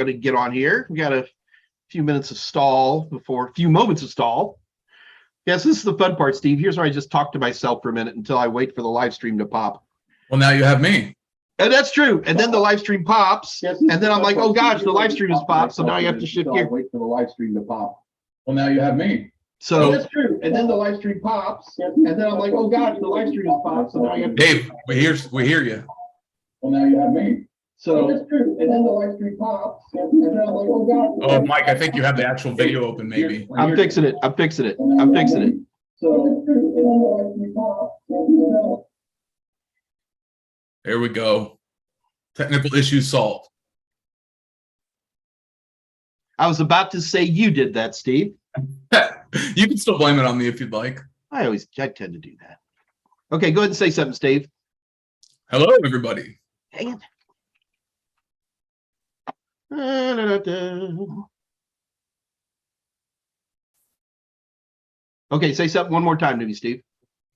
going to get on here. We got a few minutes of stall before, a few moments of stall. Yes, this is the fun part, Steve. Here's where I just talk to myself for a minute until I wait for the live stream to pop. Well, now you have me. And that's true. And then the live stream pops. Yes, and then I'm like, oh gosh, the live stream has popped. So now you have to shift gear. Wait for the live stream to pop. Well, now you have me. So That's true. And then the live stream pops. And then I'm like, oh gosh, the live stream has popped. So now you have to. Dave, we hear you. Well, now you have me. So that's true. And then the live stream pops. And then I'm like, oh god. Oh, Mike, I think you have the actual video open, maybe. I'm fixing it. I'm fixing it. So that's true. And then the live stream pops. There we go. Technical issues solved. I was about to say you did that, Steve. You can still blame it on me if you'd like. I tend to do that. Okay, go ahead and say something, Steve. Hello, everybody. Dang it. Okay, say something one more time to me, Steve.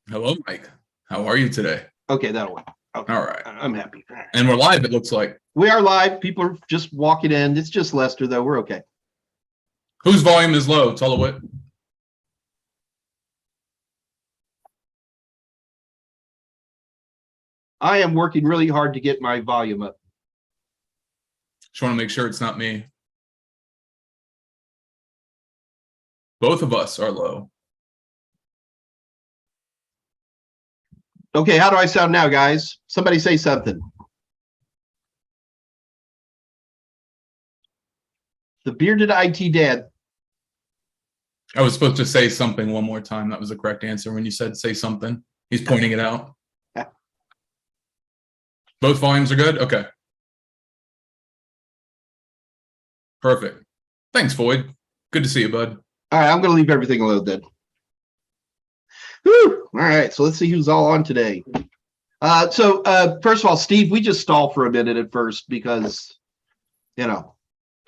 Hello, Mike. How are you today? Okay, that'll work. Okay. All right. I'm happy. And we're live, it looks like. We are live. People are just walking in. It's just Lester, though. We're okay. Whose volume is low? Tell it. I am working really hard to get my volume up. Just want to make sure it's not me. Both of us are low. Okay, how do I sound now, guys? Somebody say something. The bearded IT dad. I was supposed to say something one more time. That was the correct answer when you said say something. He's pointing it out. Both volumes are good? Okay. Perfect. Thanks, Floyd. Good to see you, bud. All right, I'm going to leave everything alone then. Whew. All right, so let's see who's all on today. First of all, Steve, we just stall for a minute at first because, you know,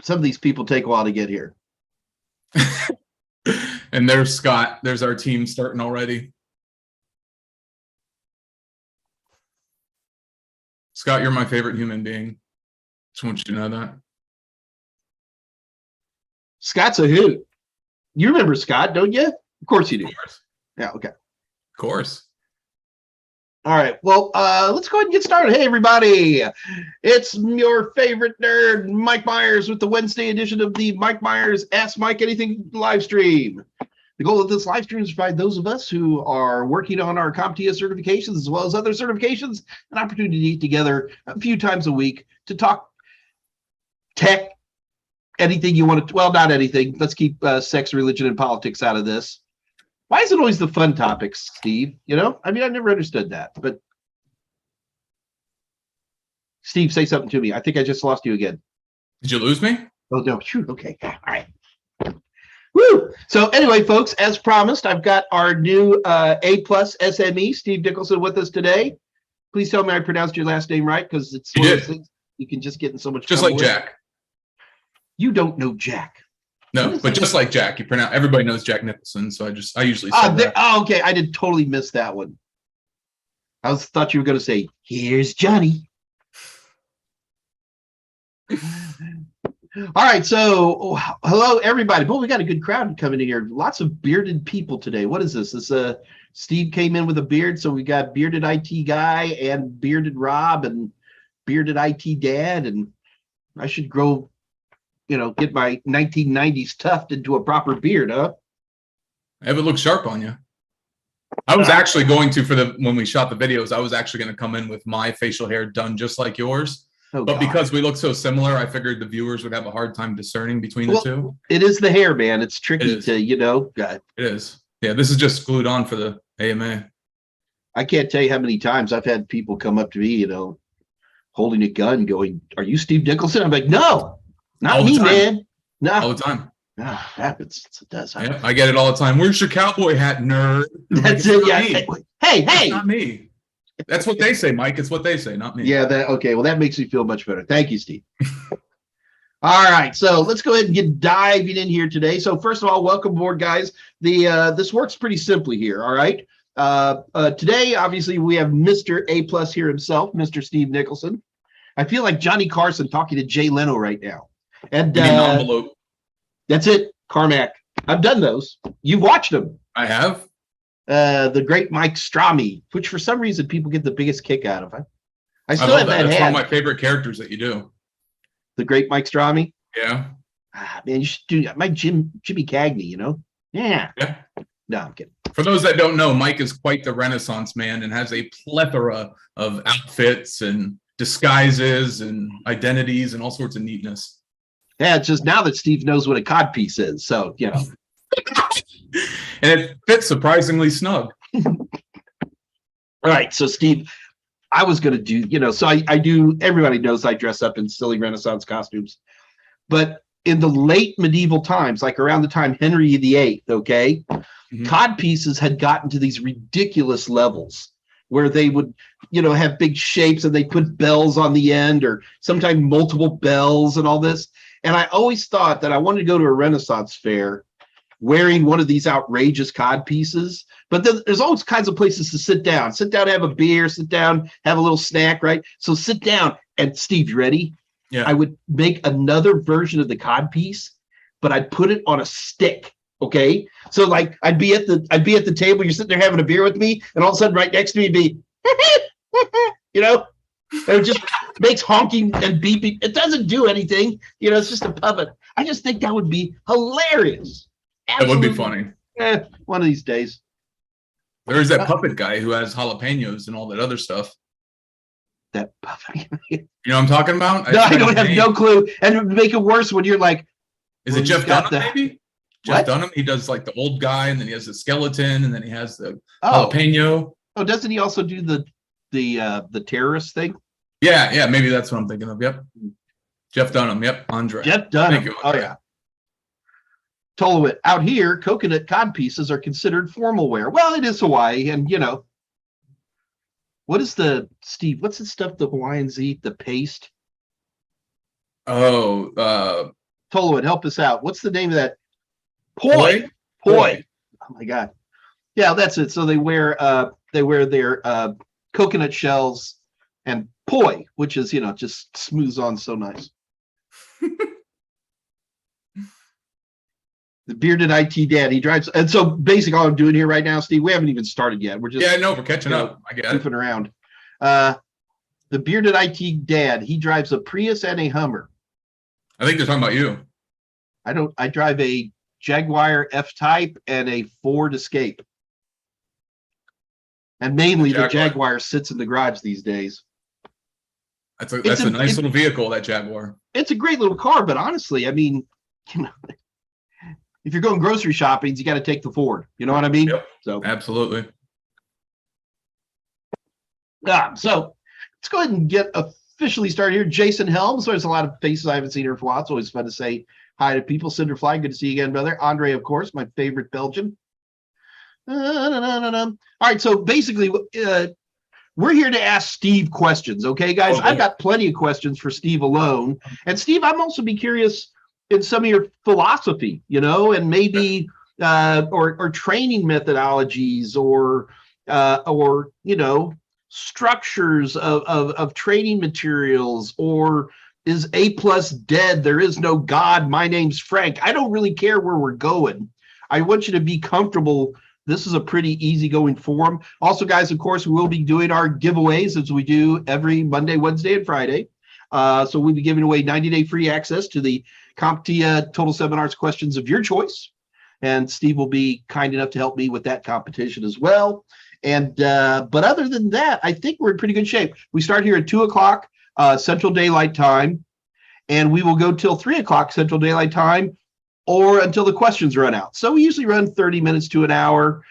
some of these people take a while to get here. And there's Scott. There's our team starting already. Scott, you're my favorite human being. Just want you to know that. Scott's a hoot. You remember Scott, don't you? Of course you do. Of course. Yeah, okay. Of course. All right, well, let's go ahead and get started. Hey, everybody. It's your favorite nerd, Mike Meyers, with the Wednesday edition of the Mike Meyers Ask Mike Anything live stream. The goal of this live stream is to provide those of us who are working on our CompTIA certifications as well as other certifications an opportunity to get together a few times a week to talk tech, anything you want to, well, not anything. Let's keep sex, religion, and politics out of this. Why is it always the fun topics, Steve? You know, I mean, I never understood that, but Steve, say something to me. I think I just lost you again. Did you lose me? Oh, no, shoot. Okay. All right. Woo! So anyway, folks, as promised, I've got our new A+ SME, Steve Nicholson, with us today. Please tell me I pronounced your last name right, because it's one of those things you can just get in so much just trouble like with. Jack. You don't know Jack. No, but just like Jack, you pronounce. Everybody knows Jack Nicholson, so I usually say that. Okay, I did totally miss that one. I thought you were going to say, "Here's Johnny." All right, so hello everybody. Boy, we got a good crowd coming in here. Lots of bearded people today. What is this? Steve came in with a beard, so we got bearded IT guy and bearded Rob and bearded IT dad, and I should grow, you know, get my 1990s tuft into a proper beard, huh? If it looks sharp on you. I was actually going to, when we shot the videos, I was actually going to come in with my facial hair done just like yours. Oh, but God. Because we look so similar, I figured the viewers would have a hard time discerning between the two. It is the hair, man. It's tricky to, you know. It is. Yeah, this is just glued on for the AMA. I can't tell you how many times I've had people come up to me, you know, holding a gun going, "Are you Steve Nicholson?" I'm like, "No, not me, man. No." All the time. Ah, happens. It does happen. Yeah, I get it all the time. "Where's your cowboy hat, nerd?" That's it. Yeah. Hey, It's not me. That's what they say, Mike. It's what they say, not me. Yeah. Okay. Well, that makes me feel much better. Thank you, Steve. All right. So let's go ahead and get diving in here today. So first of all, welcome aboard, guys. This works pretty simply here. All right. Today, obviously, we have Mr. A+ here himself, Mr. Steve Nicholson. I feel like Johnny Carson talking to Jay Leno right now. And You need an envelope. that's it, Carmack. I've done those. You've watched them. I have. The great Mike Strami, which for some reason people get the biggest kick out of. I still love have that That's hat. one of my favorite characters that you do. The great Mike Strami. Yeah. Man, you should do my Jimmy Cagney, you know? Yeah. Yeah. No, I'm kidding. For those that don't know, Mike is quite the Renaissance man and has a plethora of outfits and disguises and identities and all sorts of neatness. Yeah, it's just now that Steve knows what a codpiece is, so you know. And it fits surprisingly snug. All right, so Steve, I was going to do, you know, so I do, everybody knows I dress up in silly Renaissance costumes. But in the late medieval times, like around the time Henry VIII, okay, cod pieces had gotten to these ridiculous levels where they would, you know, have big shapes and they put bells on the end or sometimes multiple bells and all this. And I always thought that I wanted to go to a Renaissance fair wearing one of these outrageous cod pieces. But then there's all kinds of places to sit down, have a beer, sit down, have a little snack, right? So sit down. And Steve, you ready? Yeah. I would make another version of the cod piece, but I'd put it on a stick. Okay. So like I'd be at the table, you're sitting there having a beer with me, and all of a sudden right next to me be, you know, and it just makes honking and beeping. It doesn't do anything. You know, it's just a puppet. I just think that would be hilarious. That would be funny. One of these days. There's that puppet guy who has jalapenos and all that other stuff. That puppet. You know what I'm talking about? No, I don't have no clue. And it would make it worse when you're like, is it Jeff Dunham, maybe? What? Jeff Dunham, he does like the old guy, and then he has the skeleton, and then he has the jalapeno. Oh, doesn't he also do the terrorist thing? Yeah, maybe that's what I'm thinking of. Yep. Jeff Dunham, yep, Andre. Jeff Dunham. Thank you, Andre. Oh yeah. Tolowit. Out here, coconut cod pieces are considered formal wear. Well, it is Hawaii, and you know. What is Steve, what's the stuff the Hawaiians eat? The paste? Oh, Tolowit, help us out. What's the name of that? Poi. Oh my God. Yeah, that's it. So they wear their coconut shells and poi, which is, you know, just smooths on so nice. The bearded IT dad, he drives. And so basically all I'm doing here right now, Steve, we haven't even started yet. We're just, yeah, I know, we're catching up. I get it. goofing around. The bearded IT dad, he drives a Prius and a Hummer. I think they're talking about you. I drive a Jaguar F-Type and a Ford Escape. And mainly the Jaguar sits in the garage these days. That's a nice little vehicle, that Jaguar. It's a great little car, but honestly, I mean, you know, if you're going grocery shopping, you got to take the Ford. You know what I mean? Yep. So absolutely. So let's go ahead and get officially started here. Jason Helms. There's a lot of faces I haven't seen here for a while. It's always fun to say hi to people. Cinderfly, good to see you again, brother. Andre, of course, my favorite Belgian. All right, so basically, we're here to ask Steve questions, okay, guys? I've got plenty of questions for Steve alone. And Steve, I'm also be curious in some of your philosophy, you know, and maybe or training methodologies or you know, structures of training materials, or is A+ dead? There is no God. My name's Frank. I don't really care where we're going. I want you to be comfortable. This is a pretty easygoing forum. Also, guys, of course, we will be doing our giveaways as we do every Monday, Wednesday, and Friday. So we'll be giving away 90-day free access to the CompTIA Total Seminars questions of your choice. And Steve will be kind enough to help me with that competition as well. And but other than that, I think we're in pretty good shape. We start here at 2 o'clock Central Daylight Time, and we will go till 3 o'clock Central Daylight Time, or until the questions run out. So we usually run 30 minutes to an hour.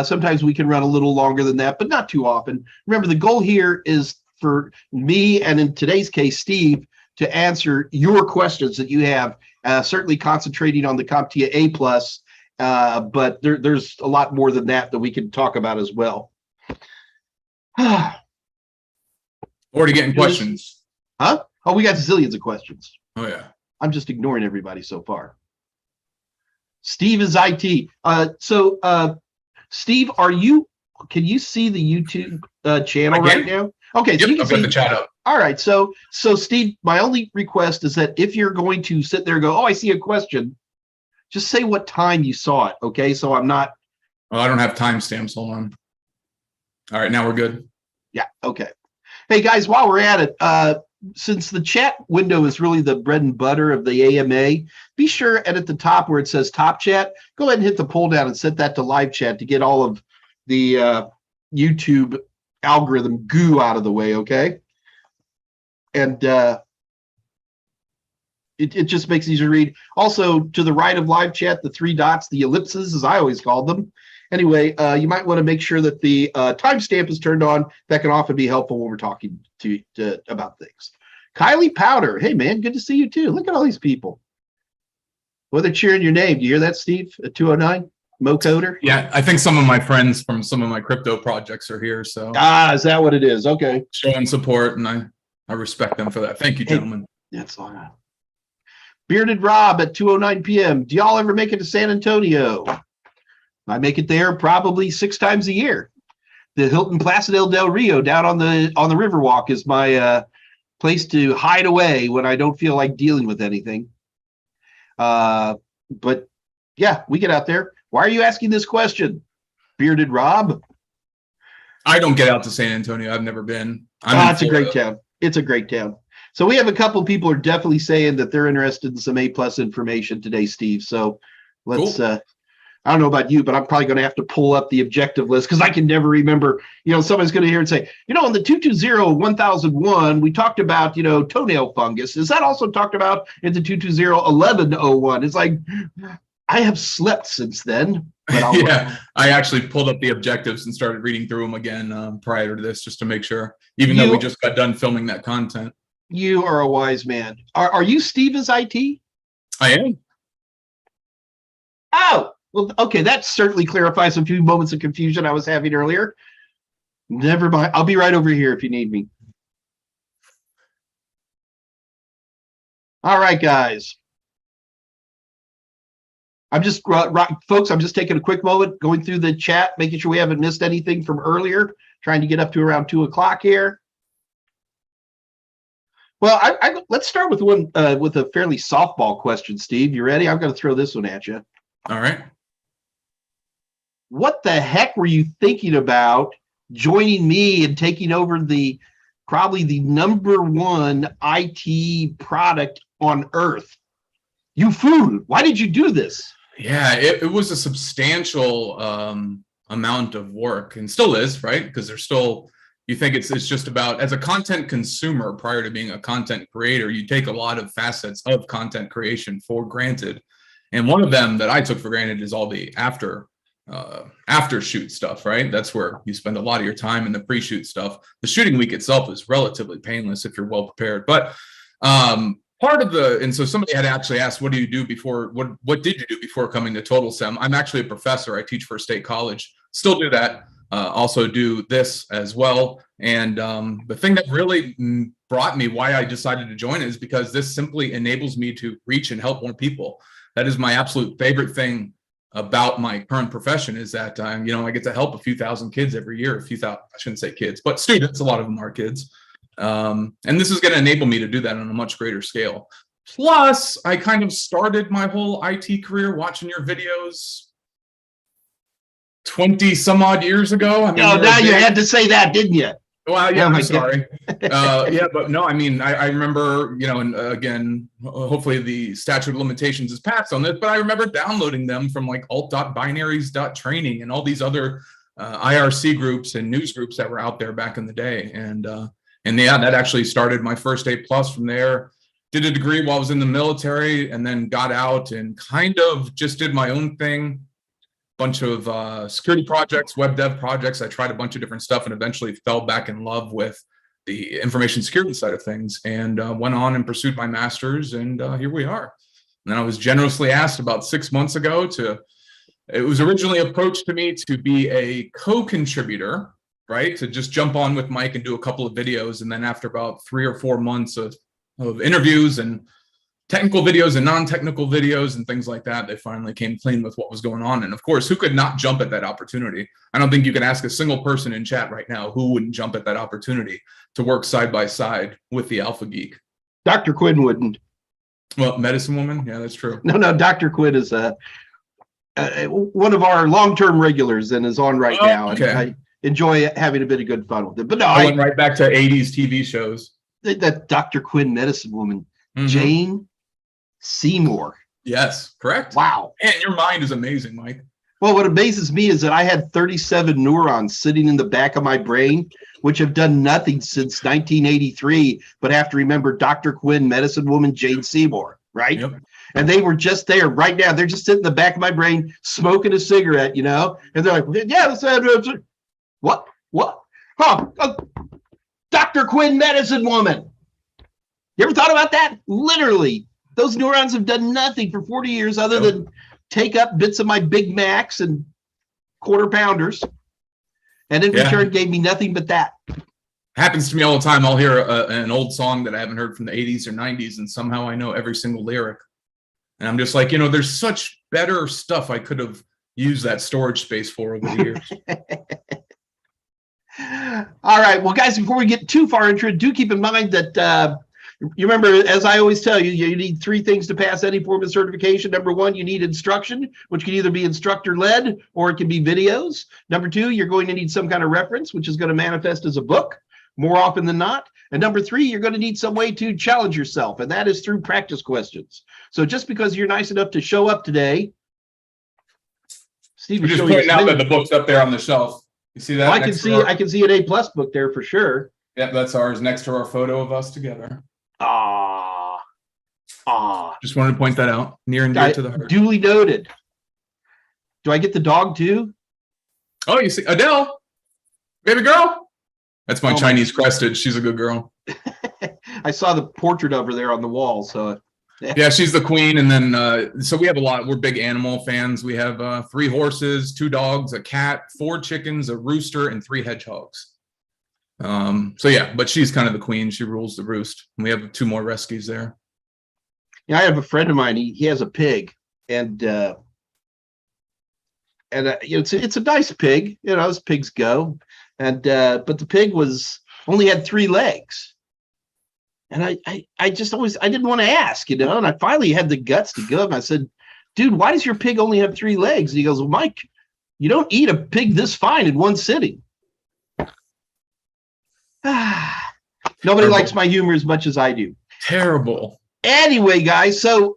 Sometimes we can run a little longer than that, but not too often. Remember, the goal here is for me, and in today's case, Steve, to answer your questions that you have, certainly concentrating on the CompTIA A+, but there's a lot more than that we can talk about as well. Already getting questions. Huh? Oh, we got zillions of questions. Oh, yeah. I'm just ignoring everybody so far. Steve is IT. Steve, can you see the YouTube channel right now? Okay, so Yep, you can I've got see. the chat up. All right, so Steve, my only request is that if you're going to sit there and go, oh, I see a question, just say what time you saw it. Okay, so I'm not. Oh, I don't have timestamps. Hold on. All right, now we're good. Yeah. Okay. Hey guys, while we're at it, since the chat window is really the bread and butter of the AMA, be sure and at the top where it says top chat, go ahead and hit the pull down and set that to live chat to get all of the YouTube algorithm goo out of the way, okay? And it just makes it easier to read. Also, to the right of live chat, the 3 dots, the ellipses, as I always called them. Anyway, you might want to make sure that the timestamp is turned on. That can often be helpful when we're talking to about things. Kylie Powder, hey man, good to see you too. Look at all these people. Well, they're cheering your name. Do you hear that, Steve? At 209, Mo Coder. Yeah, I think some of my friends from some of my crypto projects are here, so Is that what it is? Okay. showing support, and I respect them for that. Thank you, gentlemen. That's all right. Bearded Rob at 2:09 p.m. Do y'all ever make it to San Antonio? I make it there probably 6 times a year. The Hilton Placidel del Rio down on the Riverwalk is my place to hide away when I don't feel like dealing with anything. But yeah, we get out there. Why are you asking this question, Bearded Rob? I don't get out to San Antonio. I've never been. It's a great town. It's a great town. So we have a couple people who are definitely saying that they're interested in some A+ information today, Steve. So let's Cool. I don't know about you, but I'm probably going to have to pull up the objective list because I can never remember. Somebody's going to hear and say, in the 220-1001, we talked about, toenail fungus. Is that also talked about in the 220-1101? It's like, I have slept since then. But Yeah, I actually pulled up the objectives and started reading through them again prior to this just to make sure, even though we just got done filming that content. You are a wise man. Are you Steve as IT? I am. Oh, well, okay. That certainly clarifies a few moments of confusion I was having earlier. Never mind. I'll be right over here if you need me. All right, guys. I'm just, folks, I'm just taking a quick moment, going through the chat, making sure we haven't missed anything from earlier, trying to get up to around 2 o'clock here. Well, let's start with one with a fairly softball question, Steve. You ready? I'm going to throw this one at you. All right. What the heck were you thinking about joining me and taking over probably the #1 IT product on Earth? You fool! Why did you do this? Yeah, it was a substantial amount of work, and still is, right? Because there's still, you think it's just about, as a content consumer prior to being a content creator, you take a lot of facets of content creation for granted. And one of them that I took for granted is all the after shoot stuff, right? That's where you spend a lot of your time in the pre-shoot stuff. The shooting week itself is relatively painless if you're well prepared. But and so somebody had actually asked, what do you do before, what did you do before coming to Total Sem? I'm actually a professor. I teach for a state college, still do that. Also do this as well. And the thing that really brought me, why I decided to join, is because this simply enables me to reach and help more people. That is my absolute favorite thing about my current profession, is that I get to help a few thousand kids every year. I shouldn't say kids, but students. A lot of them are kids. And this is going to enable me to do that on a much greater scale. Plus, I kind of started my whole IT career watching your videos 20 some odd years ago. I mean, now you had to say that, didn't you? Well, yeah, I'm sorry. Yeah, but no, I mean, I remember, and again, hopefully the statute of limitations is passed on this, but I remember downloading them from like alt.binaries.training and all these other IRC groups and news groups that were out there back in the day. And yeah, that actually started my first A+ from there. Did a degree while I was in the military, and then got out and kind of just did my own thing. Bunch of security projects, web dev projects. I tried a bunch of different stuff and eventually fell back in love with the information security side of things, and went on and pursued my master's, and here we are. And then I was generously asked about 6 months ago it was originally approached to me to be a co-contributor, right? To just jump on with Mike and do a couple of videos. And then after about 3 or 4 months of interviews and technical videos and non-technical videos and things like that. They finally came clean with what was going on. And of course, who could not jump at that opportunity? I don't think you can ask a single person in chat right now who wouldn't jump at that opportunity to work side by side with the Alpha Geek. Dr. Quinn wouldn't. Well, Medicine Woman, yeah, that's true. No, Dr. Quinn is one of our long-term regulars and is on right now. Okay. And I enjoy having a bit of good fun with it. But no, I went right back to 80s TV shows. That Dr. Quinn Medicine Woman, Jane Seymour. Yes, correct. Wow. And your mind is amazing, Mike. Well, what amazes me is that I had 37 neurons sitting in the back of my brain, which have done nothing since 1983, but have to remember Dr. Quinn, Medicine Woman, Jane Seymour, right? Yep. And they were just there right now. They're just sitting in the back of my brain, smoking a cigarette, and they're like, yeah, what? Huh? Dr. Quinn, Medicine Woman. You ever thought about that? Literally, those neurons have done nothing for 40 years other than take up bits of my Big Macs and quarter pounders, and in return gave me nothing but that. Happens to me all the time. I'll hear an old song that I haven't heard from the 80s or 90s, and somehow I know every single lyric. And I'm just like, there's such better stuff I could have used that storage space for over the years. All right. Well, guys, before we get too far into it, do keep in mind that you remember, as I always tell you, you need 3 things to pass any form of certification. Number 1, you need instruction, which can either be instructor-led or it can be videos. Number 2, you're going to need some kind of reference, which is going to manifest as a book more often than not. And number 3, you're going to need some way to challenge yourself, and that is through practice questions. So just because you're nice enough to show up today, Steve, we're just pointing out that the book's up there on the shelf. You see that? I can see an A+ book there for sure. Yep, that's ours, next to our photo of us together. Just wanted to point that out. Near and dear to the heart. Duly noted. Do I get the dog too? Oh, you see Adele, baby girl. That's my Chinese crested. She's a good girl. I saw the portrait of her there on the wall. So yeah, she's the queen. And then so we have a lot. We're big animal fans. We have 3 horses, 2 dogs, a cat, 4 chickens, a rooster, and 3 hedgehogs. So yeah, but she's kind of the queen. She rules the roost. And we have 2 more rescues there. Yeah, I have a friend of mine. He has a pig, and it's a nice pig. As pigs go, and but the pig only had 3 legs, and I didn't want to ask, and I finally had the guts to go. And I said, "Dude, why does your pig only have 3 legs?" And he goes, "Well, Mike, you don't eat a pig this fine in one sitting." Nobody likes my humor as much as I do. Terrible. Anyway, guys, so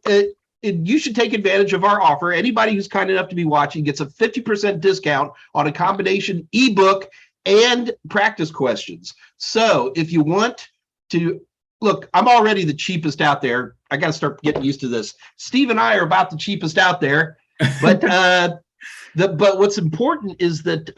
you should take advantage of our offer. Anybody who's kind enough to be watching gets a 50% discount on a combination ebook and practice questions. So if you want to look, I'm already the cheapest out there. I got to start getting used to this. Steve and I are about the cheapest out there, but but what's important is that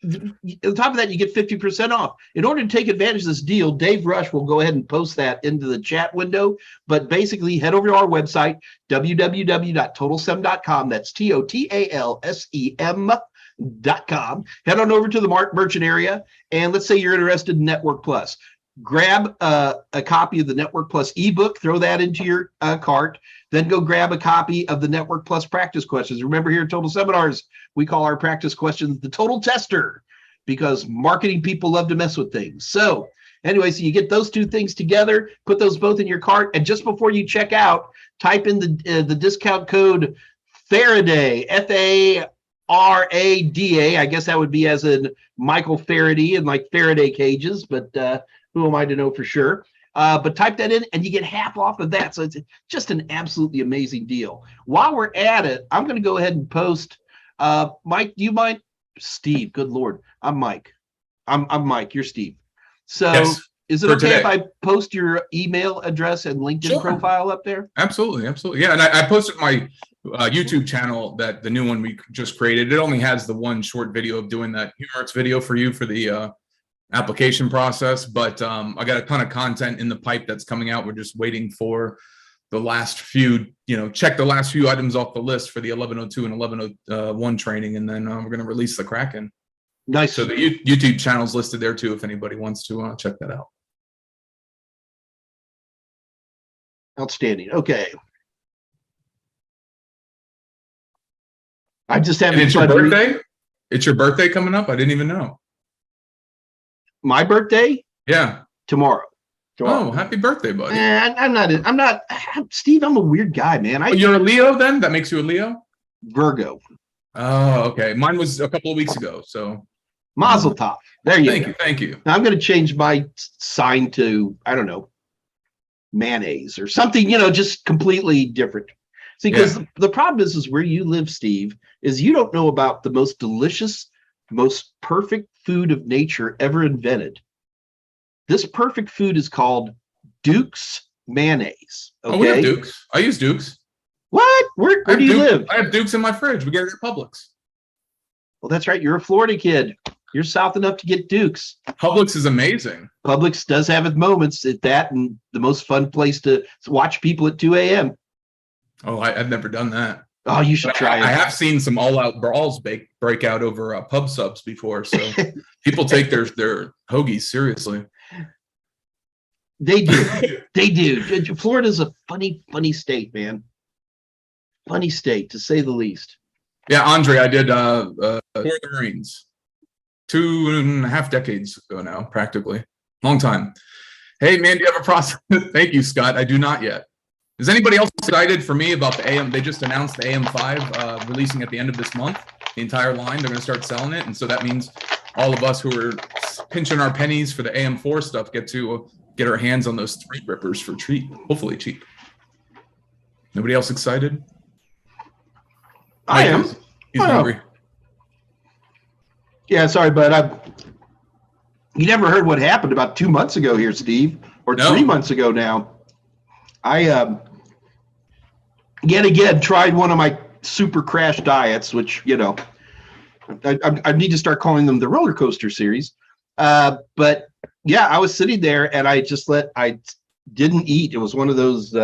on top of that, you get 50% off. In order to take advantage of this deal, Dave Rush will go ahead and post that into the chat window. But basically, head over to our website, www.totalsem.com. That's TOTALSEM.com. Head on over to the merchant area, and let's say you're interested in Network Plus. Grab a copy of the Network Plus ebook, throw that into your cart, then go grab a copy of the Network Plus practice questions. Remember, here at Total Seminars, we call our practice questions the Total Tester, because marketing people love to mess with things. So anyway, so you get those 2 things together, put those both in your cart, and just before you check out, type in the discount code Faraday, Farada. I guess that would be as in Michael Faraday and like Faraday cages, but who am I to know for sure? But type that in and you get half off of that. So it's just an absolutely amazing deal. While we're at it, I'm going to go ahead and post. Mike, do you mind? Steve, good Lord. I'm Mike. I'm Mike. You're Steve. So yes, is it okay if I post your email address and LinkedIn profile up there? Absolutely. Absolutely. Yeah. And I posted my YouTube channel, that the new one we just created. It only has the 1 short video of doing that humorous video for you for the application process, but I got a ton of content in the pipe that's coming out. We're just waiting for the last few, check the last few items off the list for the 1102 and 1101 training, and then we're going to release the Kraken. Nice. So the YouTube channel's listed there too if anybody wants to check that out. Outstanding. Okay. I'm just And having it's your fun. birthday? It's your birthday coming up? I didn't even know. My birthday? Yeah. Tomorrow. Oh, happy birthday, buddy. I'm not, Steve, I'm a weird guy, man. You're a Leo then? That makes you a Leo? Virgo. Oh, okay. Mine was a couple of weeks ago. So Mazel tov. There you go. Thank you. Now I'm going to change my sign to, I don't know, mayonnaise or something, just completely different. See, because the problem is where you live, Steve, is you don't know about the most delicious, most perfect food of nature ever invented. This perfect food is called Duke's mayonnaise. Okay? Oh, we have Duke's. I use Duke's. What? Where do you live? I have Duke's in my fridge. We get it at Publix. Well, that's right. You're a Florida kid. You're south enough to get Duke's. Publix is amazing. Publix does have its moments at that, and the most fun place to watch people at 2 a.m. Oh, I've never done that. Oh, you should try it. I have seen some all-out brawls break out over pub subs before, so people take their hoagies seriously. They do. They do. Florida's a funny state, man. Funny state, to say the least. Yeah, Andre, I did for the Marines 2.5 decades ago now, practically. Long time. Hey, man, do you have a process? Thank you, Scott. I do not yet. Is anybody else excited for me about the AM? They just announced the AM5 releasing at the end of this month. The entire line, they're going to start selling it. And so that means all of us who are pinching our pennies for the AM4 stuff get to get our hands on those thread rippers for cheap, hopefully cheap. Nobody else excited? I am. He's hungry. Yeah, sorry, but you never heard what happened about 2 months ago here, Steve, or 3 months ago now. I yet again tried one of my super crash diets, which I need to start calling them the roller coaster series. But yeah, I was sitting there and I didn't eat. It was one of those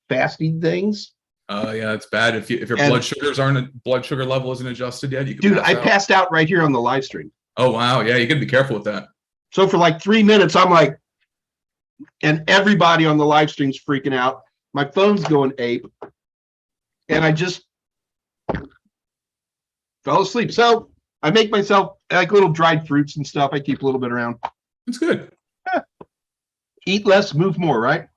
fasting things. Yeah, it's bad if your blood sugar level isn't adjusted yet. You Dude, I passed out right here on the live stream. Oh wow, yeah, you got to be careful with that. So for like 3 minutes, I'm like, and everybody on the live stream's freaking out. My phone's going ape, and I just fell asleep. So I make myself like little dried fruits and stuff. I keep a little bit around. It's good. Yeah. Eat less, move more, right?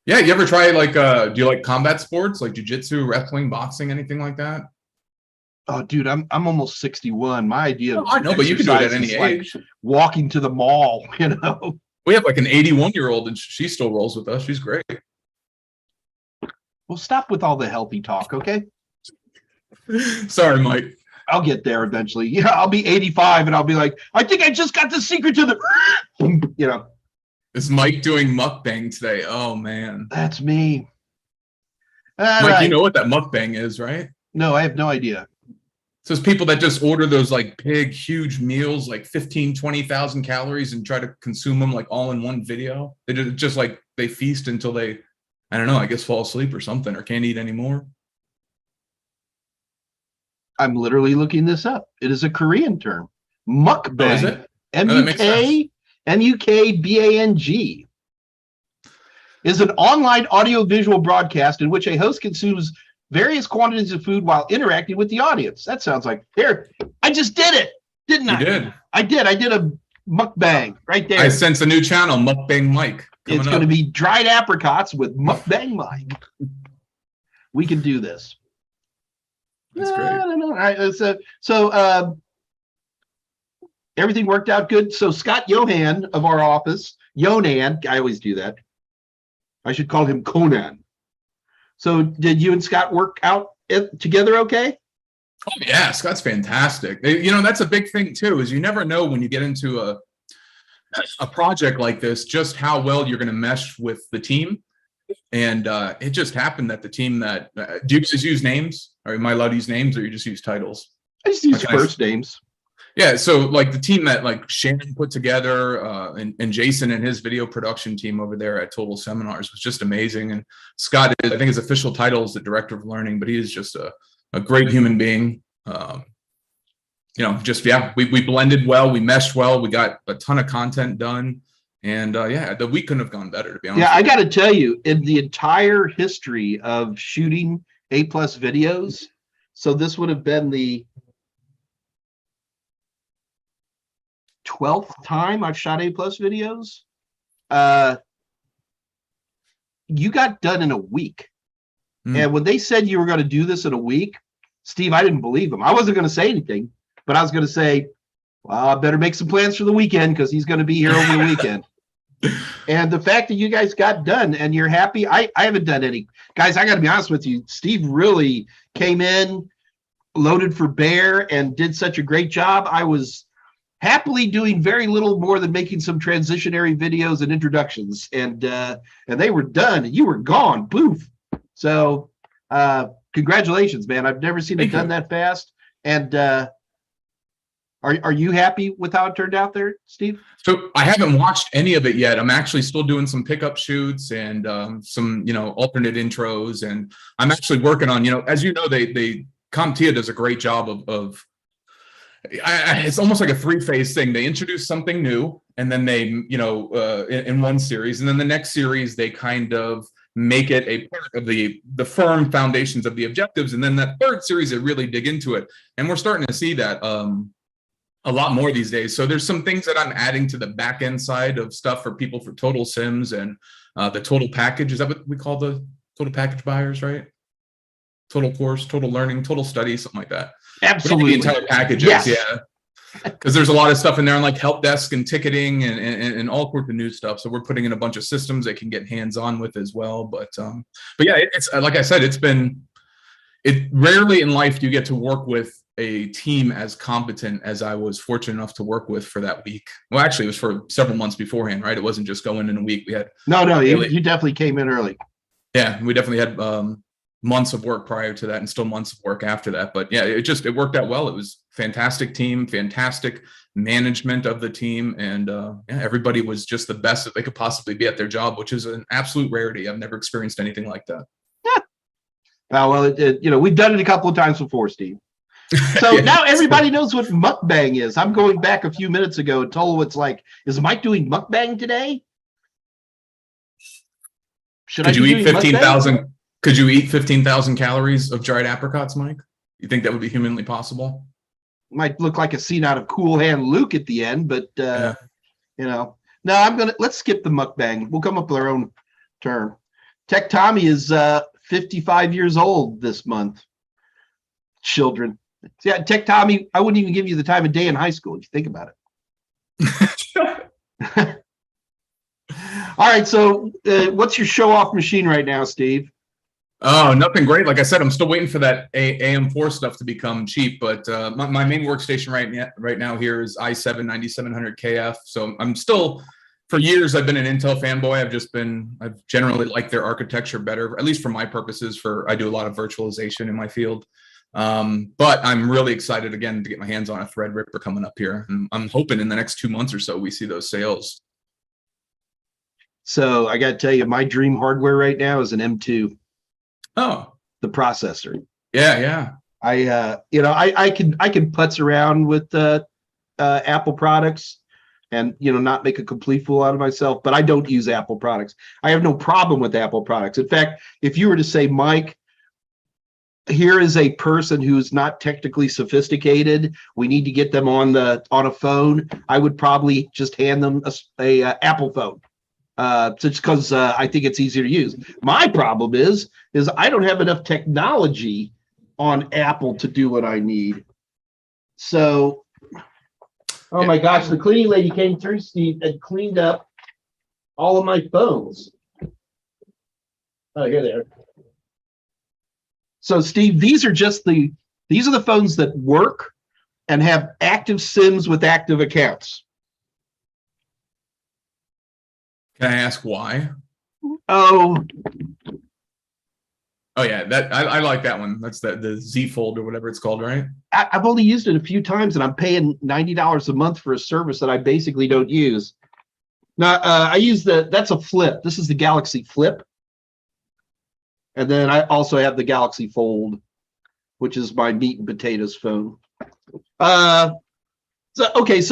Yeah, you ever try do you like combat sports like jiu-jitsu, wrestling, boxing, anything like that? Oh, dude, I'm almost 61. My idea of I know, but you can do it at any age. Like walking to the mall, We have like an 81-year-old and she still rolls with us. She's great. Well, stop with all the healthy talk, okay? Sorry, Mike. I'll get there eventually. Yeah, I'll be 85 and I'll be like, I think I just got the secret to the, Is Mike doing mukbang today? Oh, man. That's me. Mike, right. You know what that mukbang is, right? No, I have no idea. So it's people that just order those like big, huge meals, like 15, 20,000 calories and try to consume them like all in one video. They just like they feast until they, I don't know, I guess fall asleep or something or can't eat anymore. I'm literally looking this up. It is a Korean term. Mukbang. Oh, is it? M-U-K-B-A-N-G. Is an online audio-visual broadcast in which a host consumes various quantities of food while interacting with the audience. That sounds like here. I just did it, didn't I? You did. I did. I did a mukbang right there. I sense a new channel, Mukbang Mike. It's going to be dried apricots with Mukbang Mike. We can do this. That's great. All right, so everything worked out good. So Scott Johan of our office, Yonan, I always do that. I should call him Conan. So did you and Scott work out together okay? Oh, yeah, Scott's fantastic. That's a big thing too, is you never know when you get into a project like this, just how well you're going to mesh with the team. And it just happened that the team that, do you just use names? Or am I allowed to use names or you just use titles? I just use first names. Yeah, so like the team that like Shannon put together and Jason and his video production team over there at Total Seminars was just amazing. And Scott, I think his official title is the Director of Learning, but he is just a great human being. We blended well, we meshed well, we got a ton of content done. And yeah, the week couldn't have gone better, to be honest. Yeah, I got to tell you, in the entire history of shooting A+ videos, so this would have been the 12th time I've shot A+ videos. You got done in a week. And when they said you were going to do this in a week, Steve, I didn't believe him. I wasn't going to say anything, but I was going to say, well, I better make some plans for the weekend because he's going to be here over the weekend. And the fact that you guys got done and you're happy, I haven't done any. Guys, I got to be honest with you. Steve really came in, loaded for bear, and did such a great job. I was happily doing very little more than making some transitionary videos and introductions. And they were done. And you were gone. Poof. So congratulations, man. I've never seen it done that fast. And are you happy with how it turned out there, Steve? So I haven't watched any of it yet. I'm actually still doing some pickup shoots and some, alternate intros. And I'm actually working on, as you know, they CompTIA does a great job of it's almost like a 3-phase thing. They introduce something new, and then they, in one series, and then the next series, they kind of make it a part of the firm foundations of the objectives. And then that third series, they really dig into it. And we're starting to see that a lot more these days. So there's some things that I'm adding to the back end side of stuff for people for total sims and the total package. Is that what we call the total package buyers, right? Total course, total learning, total study, something like that. Absolutely. The entire packages, yes. Yeah. Because there's a lot of stuff in there on like help desk and ticketing and all sorts of new stuff. So we're putting in a bunch of systems they can get hands-on with as well. But yeah, it's like I said, it rarely in life do you get to work with a team as competent as I was fortunate enough to work with for that week. Well, actually, it was for several months beforehand, right? It wasn't just going in a week. We had you definitely came in early. Yeah, we definitely had months of work prior to that and still months of work after that. But yeah, it worked out well. It was fantastic team, fantastic management of the team. And yeah, everybody was just the best that they could possibly be at their job, which is an absolute rarity. I've never experienced anything like that. Yeah. Well, we've done it a couple of times before, Steve. So yeah, now everybody knows what mukbang is. I'm going back a few minutes ago and told what's like, is Mike doing mukbang today? Could you eat 15,000? Could you eat 15,000 calories of dried apricots, Mike? You think that would be humanly possible? Might look like a scene out of Cool Hand Luke at the end, but yeah. No, let's skip the mukbang. We'll come up with our own term. Tech Tommy is 55 years old this month. Children. Yeah, Tech Tommy, I wouldn't even give you the time of day in high school if you think about it. All right, so what's your show-off machine right now, Steve? Oh, nothing great. Like I said, I'm still waiting for that AM4 stuff to become cheap. But my main workstation right now here is i7 9700 KF. So I'm still, for years, I've been an Intel fanboy. I've generally liked their architecture better, at least for my purposes. I do a lot of virtualization in my field. But I'm really excited again to get my hands on a Threadripper coming up here. And I'm hoping in the next 2 months or so we see those sales. So I got to tell you, my dream hardware right now is an M2. Oh, the processor. Yeah. I can putz around with Apple products and not make a complete fool out of myself, but I don't use Apple products. I have no problem with Apple products. In fact, if you were to say, Mike, here is a person who's not technically sophisticated, we need to get them on a phone, I would probably just hand them a Apple phone. Just because I think it's easier to use. My problem is I don't have enough technology on Apple to do what I need. So, oh my gosh, the cleaning lady came through, Steve, and cleaned up all of my phones. Oh, here they are. So, Steve, these are the phones that work and have active SIMs with active accounts. Can I ask why? Oh yeah, that I like that one. That's the Z Fold or whatever it's called, right? I've only used it a few times, and I'm paying $90 a month for a service that I basically don't use. Now I use that's a Flip. This is the Galaxy Flip, and then I also have the Galaxy Fold, which is my meat and potatoes phone. So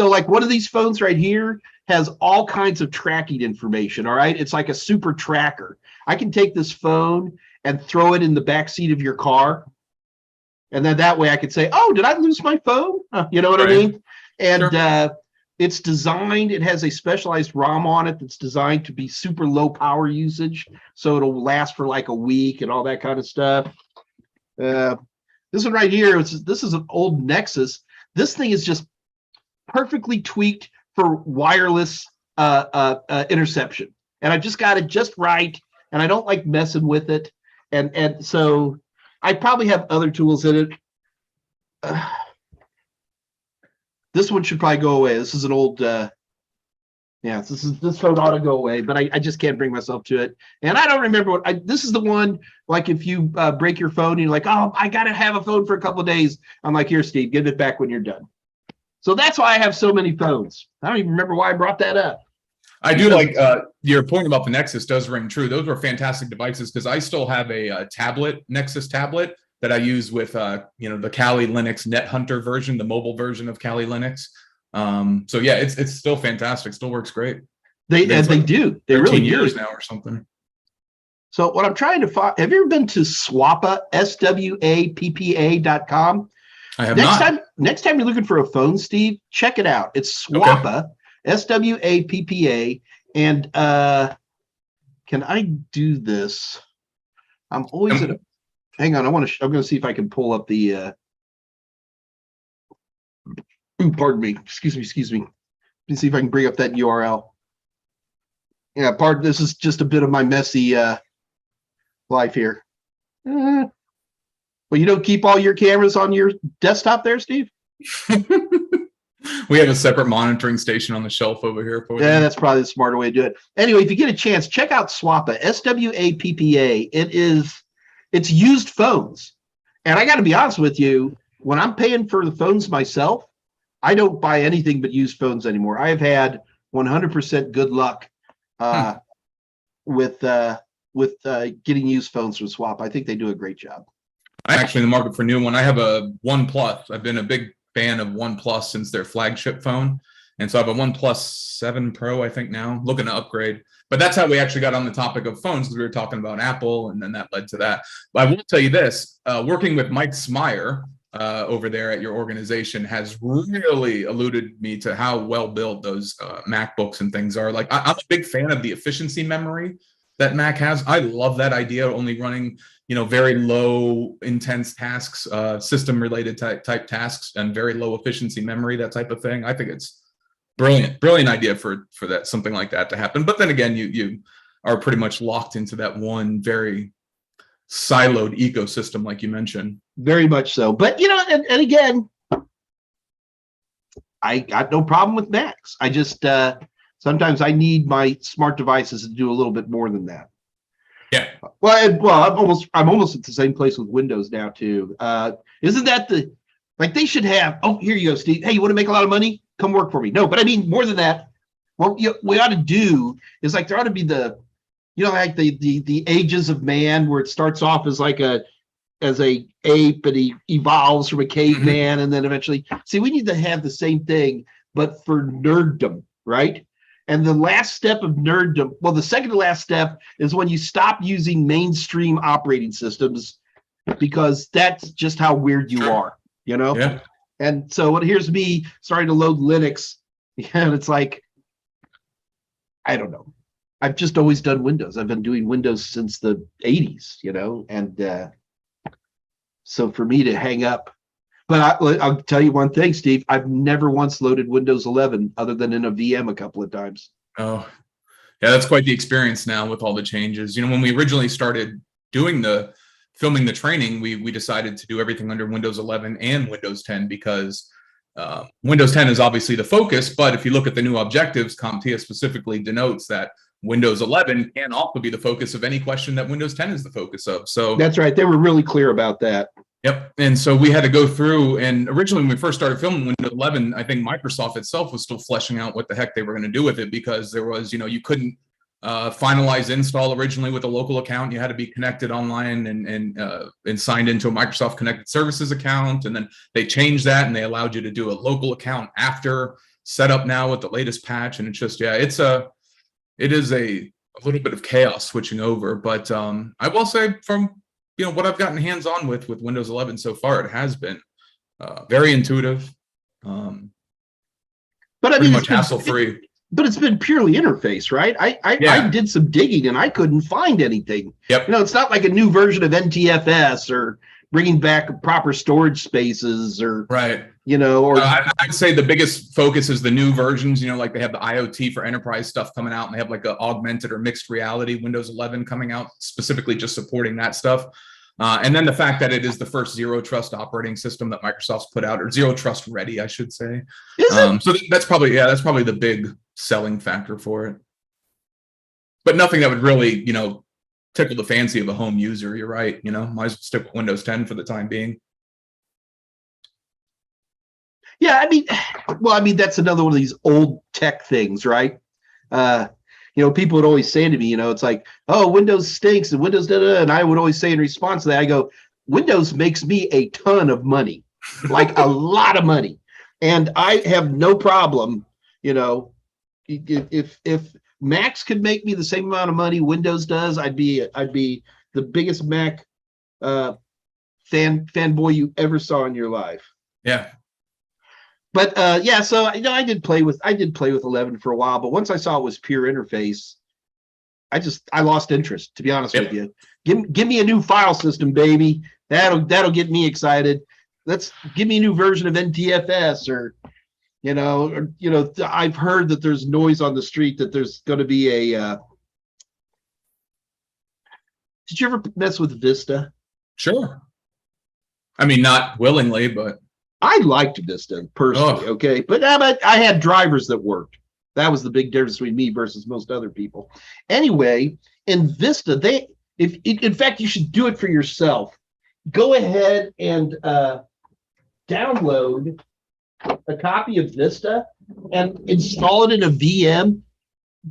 like one of these phones right here has all kinds of tracking information. All right. It's like a super tracker. I can take this phone and throw it in the back seat of your car. And then that way I could say, oh, did I lose my phone? You know what I mean? And it's designed, it has a specialized ROM on it that's designed to be super low power usage. So it'll last for like a week and all that kind of stuff. This one right here, this is an old Nexus. This thing is just perfectly tweaked for wireless interception. And I've just got it just right. And I don't like messing with it. And so I probably have other tools in it. This one should probably go away. This is an old, this phone ought to go away, but I just can't bring myself to it. And I don't remember this is the one, like if you break your phone and you're like, oh, I got to have a phone for a couple of days. I'm like, here, Steve, give it back when you're done. So that's why I have so many phones. I don't even remember why I brought that up. I do like your point about the Nexus does ring true. Those were fantastic devices because I still have a tablet, Nexus tablet, that I use with the Kali Linux NetHunter version, the mobile version of Kali Linux. So yeah, it's still fantastic. Still works great. They do. They really years do. now or something. So what I'm trying to find, have you ever been to Swappa, SWAPPA.com? I have not. Next time you're looking for a phone, Steve, check it out. It's Swappa, SWAPPA. And can I do this? I'm always at a, hang on, I'm going to see if I can pull up the, pardon me, excuse me. Let me see if I can bring up that URL. Yeah, this is just a bit of my messy life here. Well, you don't keep all your cameras on your desktop there, Steve? We have a separate monitoring station on the shelf over here. Yeah, that's probably the smarter way to do it. Anyway, if you get a chance, check out Swappa, SWAPPA. It's used phones. And I got to be honest with you, when I'm paying for the phones myself, I don't buy anything but used phones anymore. I have had 100% good luck with getting used phones from Swap. I think they do a great job. I'm actually in the market for a new one. I have a OnePlus. I've been a big fan of OnePlus since their flagship phone. And so I have a OnePlus 7 Pro, I think now, looking to upgrade. But that's how we actually got on the topic of phones, because we were talking about Apple, and then that led to that. But I will tell you this, working with Mike Smyer over there at your organization has really alluded me to how well built those MacBooks and things are. Like, I'm a big fan of the efficiency memory that Mac has. I love that idea, only running, very low intense tasks, system related type tasks, and very low efficiency memory, that type of thing. I think it's brilliant idea for that, something like that to happen. But then again, you are pretty much locked into that one very siloed ecosystem, like you mentioned. Very much so. But and again, I got no problem with Macs. I just sometimes I need my smart devices to do a little bit more than that. Yeah. Well, I'm almost at the same place with Windows now too. Isn't that they should have? Oh, here you go, Steve. Hey, you want to make a lot of money? Come work for me. No, but I mean more than that. What we ought to do is there ought to be the ages of man, where it starts off as as a ape, and he evolves from a caveman, and then eventually. See, we need to have the same thing, but for nerddom, right? And the last step of nerddom, well, the second to last step is when you stop using mainstream operating systems, because that's just how weird you are, Yeah. And so here's me starting to load Linux, and it's like, I don't know. I've just always done Windows. I've been doing Windows since the 80s, and so for me to hang up. But I'll tell you one thing, Steve. I've never once loaded Windows 11 other than in a VM a couple of times. Oh, yeah, that's quite the experience now with all the changes. When we originally started filming the training, we decided to do everything under Windows 11 and Windows 10 because Windows 10 is obviously the focus. But if you look at the new objectives, CompTIA specifically denotes that Windows 11 can also be the focus of any question that Windows 10 is the focus of. So that's right. They were really clear about that. Yep. And so we had to go through, and originally when we first started filming Windows 11, I think Microsoft itself was still fleshing out what the heck they were going to do with it, because there was, you couldn't finalize install originally with a local account. You had to be connected online and signed into a Microsoft Connected Services account. And then they changed that, and they allowed you to do a local account after. set up now with the latest patch, and it's just, yeah, it is a little bit of chaos switching over. But I will say, from what I've gotten hands on with Windows 11 so far, it has been very intuitive, But I pretty mean, much hassle free. But it's been purely interface, right? I did some digging and I couldn't find anything. Yep. It's not like a new version of NTFS or bringing back proper storage spaces or right. Or I'd say the biggest focus is the new versions. Like they have the IoT for enterprise stuff coming out, and they have like a augmented or mixed reality Windows 11 coming out, specifically just supporting that stuff. And then the fact that it is the first zero trust operating system that Microsoft's put out, or zero trust ready, I should say. So that's probably the big selling factor for it. But nothing that would really, tickle the fancy of a home user. You're right. Might as well stick with Windows 10 for the time being. Yeah, I mean, that's another one of these old tech things, right? People would always say to me, it's like, oh, Windows stinks and Windows da-da, and I would always say in response to that, I go, Windows makes me a ton of money, like a lot of money, and I have no problem, if Macs could make me the same amount of money Windows does, I'd be the biggest Mac fanboy you ever saw in your life. Yeah. But so I did play with 11 for a while, but once I saw it was pure interface, I lost interest, to be honest with you. Give me a new file system, baby. That'll get me excited. Give me a new version of NTFS or I've heard that there's noise on the street that there's going to be a. Did you ever mess with Vista? Sure. I mean, not willingly, but. I liked Vista personally, okay, but I had drivers that worked. That was the big difference between me versus most other people. Anyway, in Vista, in fact, you should do it for yourself. Go ahead and download a copy of Vista and install it in a VM.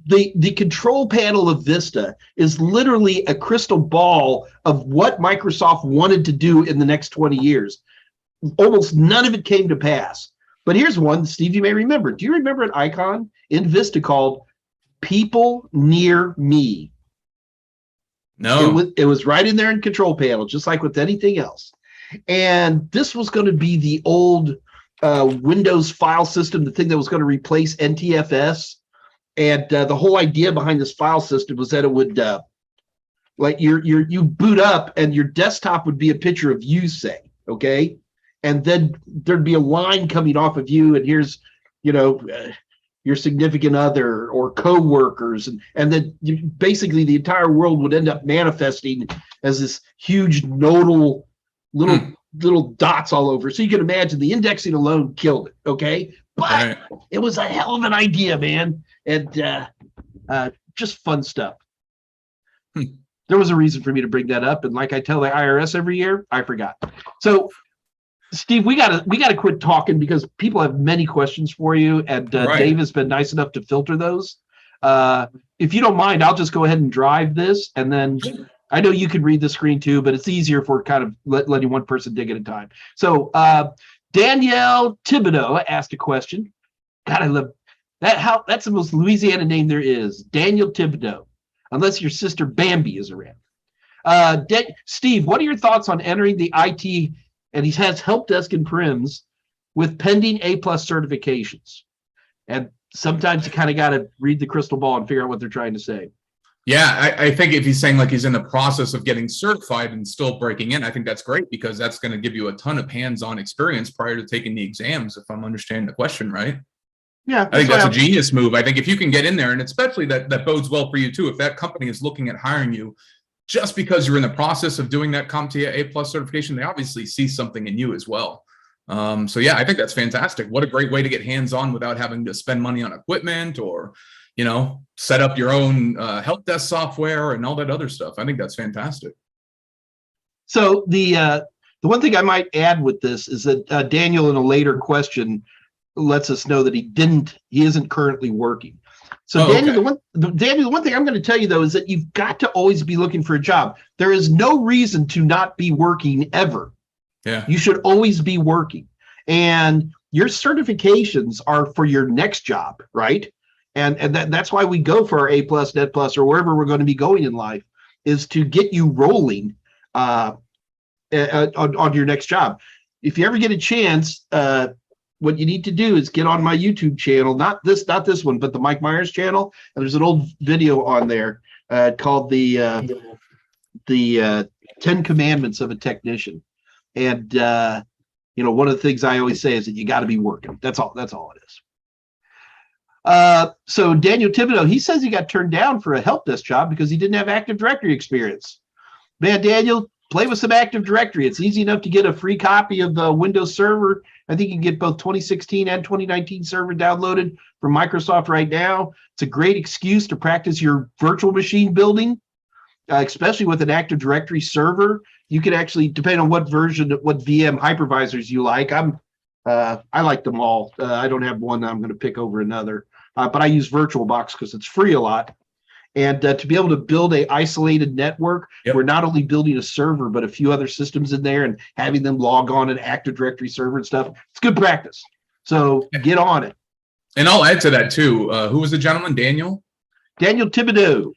The control panel of Vista is literally a crystal ball of what Microsoft wanted to do in the next 20 years. Almost none of it came to pass. But here's one, Steve, you may remember. Do you remember an icon in Vista called People Near Me? No. It was right in there in control panel, just like with anything else. And this was going to be the old Windows file system, the thing that was going to replace NTFS. And the whole idea behind this file system was that it would, like you boot up and your desktop would be a picture of you, say, okay? And then there'd be a line coming off of you, and here's, your significant other or co-workers, and then basically the entire world would end up manifesting as this huge nodal little dots all over. So you can imagine the indexing alone killed it, okay? But It was a hell of an idea, man, and just fun stuff. There was a reason for me to bring that up, and like I tell the IRS every year, I forgot. So. Steve, we gotta quit talking because people have many questions for you, and Dave has been nice enough to filter those. If you don't mind, I'll just go ahead and drive this, and then I know you can read the screen too, but it's easier if we're kind of letting one person dig at a time. So Danielle Thibodeau asked a question. God, I love that. That's the most Louisiana name there is, Daniel Thibodeau, unless your sister Bambi is around. Steve, what are your thoughts on entering the IT? And he has help desk and prims with pending A+ certifications. And sometimes you kind of got to read the crystal ball and figure out what they're trying to say. Yeah, I think if he's saying like he's in the process of getting certified and still breaking in, I think that's great because that's going to give you a ton of hands-on experience prior to taking the exams, if I'm understanding the question right. Yeah, I think that's a genius move. I think if you can get in there, and especially that bodes well for you too, if that company is looking at hiring you, just because you're in the process of doing that CompTIA A+ certification, they obviously see something in you as well. So yeah, I think that's fantastic. What a great way to get hands-on without having to spend money on equipment or, set up your own help desk software and all that other stuff. I think that's fantastic. So the one thing I might add with this is that Daniel in a later question lets us know that he isn't currently working. So Daniel, the one thing I'm going to tell you though is that you've got to always be looking for a job. There is no reason to not be working ever. Yeah. You should always be working. And your certifications are for your next job, right? And that's why we go for our A plus, Net plus, or wherever we're going to be going in life, is to get you rolling on your next job. If you ever get a chance, what you need to do is get on my YouTube channel, not this one, but the Mike Meyers channel. And there's an old video on there called the 10 Commandments of a Technician. And one of the things I always say is that you got to be working. That's all it is. So Daniel Thibodeau, he says he got turned down for a help desk job because he didn't have Active Directory experience. Man, Daniel, play with some Active Directory. It's easy enough to get a free copy of the Windows Server. I think you can get both 2016 and 2019 server downloaded from Microsoft right now. It's a great excuse to practice your virtual machine building, especially with an Active Directory server. You can actually, depending on what version, what VM hypervisors you like. I like them all. I don't have one that I'm going to pick over another. But I use VirtualBox because it's free a lot. And to be able to build a isolated network, we're not only building a server, but a few other systems in there and having them log on an Active Directory server and stuff. It's good practice. So get on it. And I'll add to that too. Who was the gentleman? Daniel? Daniel Thibodeau.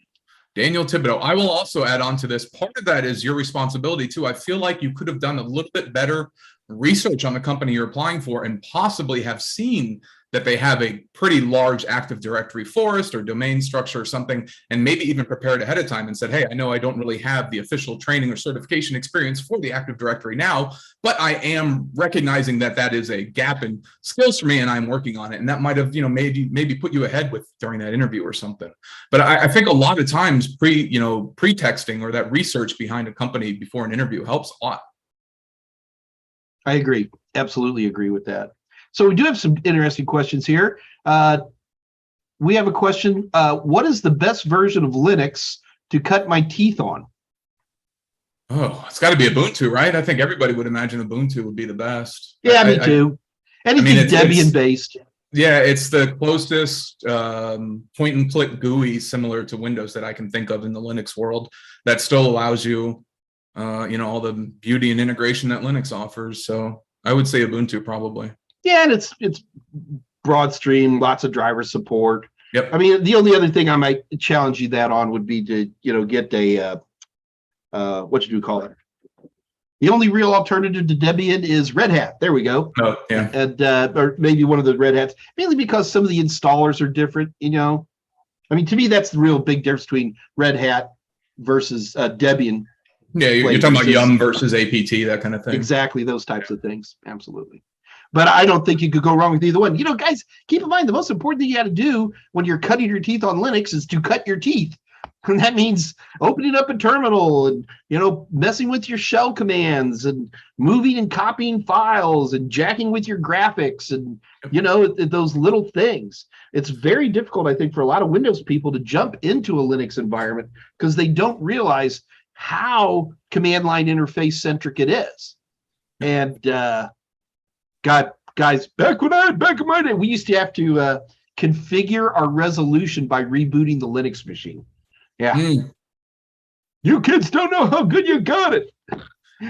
Daniel Thibodeau. I will also add on to this. Part of that is your responsibility too. I feel like you could have done a little bit better research on the company you're applying for and possibly have seen that they have a pretty large Active Directory forest or domain structure or something, and maybe even prepared ahead of time and said, hey, I know I don't really have the official training or certification experience for the Active Directory now, but I am recognizing that that is a gap in skills for me and I'm working on it. And that might have, maybe put you ahead with during that interview or something. But I think a lot of times pre-texting or that research behind a company before an interview helps a lot. I agree. Absolutely agree with that. So we do have some interesting questions here. We have a question. What is the best version of Linux to cut my teeth on? Oh, it's got to be Ubuntu, right? I think everybody would imagine Ubuntu would be the best. Yeah, me too. Anything Debian-based. Yeah, it's the closest point-and-click GUI similar to Windows that I can think of in the Linux world that still allows you, all the beauty and integration that Linux offers. So I would say Ubuntu probably. Yeah, and it's broad stream, lots of driver support. Yep. I mean, the only other thing I might challenge you that on would be to, get a what you do call it. The only real alternative to Debian is Red Hat. There we go. Oh, yeah. And or maybe one of the Red Hats, mainly because some of the installers are different. I mean, to me, that's the real big difference between Red Hat versus Debian. Yeah, you're talking about Yum versus APT, that kind of thing. Exactly, those types of things. Absolutely. But I don't think you could go wrong with either one. Guys, keep in mind, the most important thing you got to do when you're cutting your teeth on Linux is to cut your teeth. And that means opening up a terminal and, messing with your shell commands and moving and copying files and jacking with your graphics and, those little things. It's very difficult, I think, for a lot of Windows people to jump into a Linux environment because they don't realize how command line interface centric it is. And, God, guys, back in my day, we used to have to configure our resolution by rebooting the Linux machine. Yeah. You kids don't know how good you got it.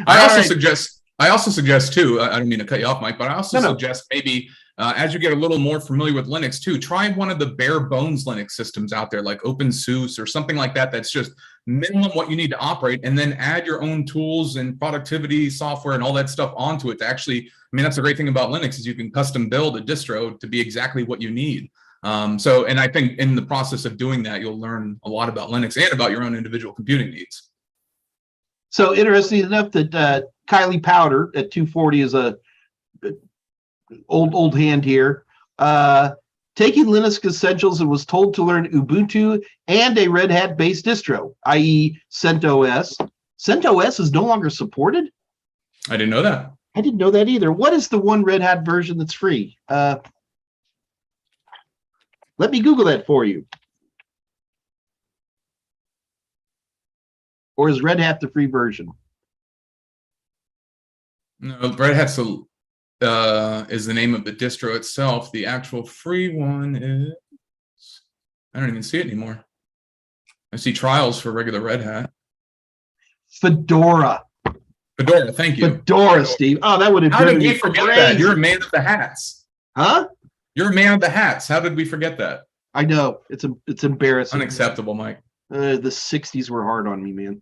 I also suggest too, I don't mean to cut you off, Mike, but I also suggest maybe as you get a little more familiar with Linux too, try one of the bare bones Linux systems out there like OpenSUSE or something like that. That's just minimum what you need to operate, and then add your own tools and productivity software and all that stuff onto it to actually, that's the great thing about Linux is you can custom build a distro to be exactly what you need. And I think in the process of doing that, you'll learn a lot about Linux and about your own individual computing needs. So interesting enough that Kylie Powder at 240 is a old hand here. Taking Linux Essentials and was told to learn Ubuntu and a Red Hat based distro, i.e. CentOS. CentOS is no longer supported? I didn't know that. I didn't know that either. What is the one Red Hat version that's free? Let me Google that for you. Or is Red Hat the free version? No, Red Hat's is the name of the distro itself. The actual free one is, I don't even see it anymore. I see trials for regular Red Hat. Fedora, thank you. Fedora, Steve. Oh, that would have How did we forget that? You're a man of the hats. Huh? You're a man of the hats. How did we forget that? I know. It's embarrassing. Unacceptable, Mike. The 60s were hard on me, man.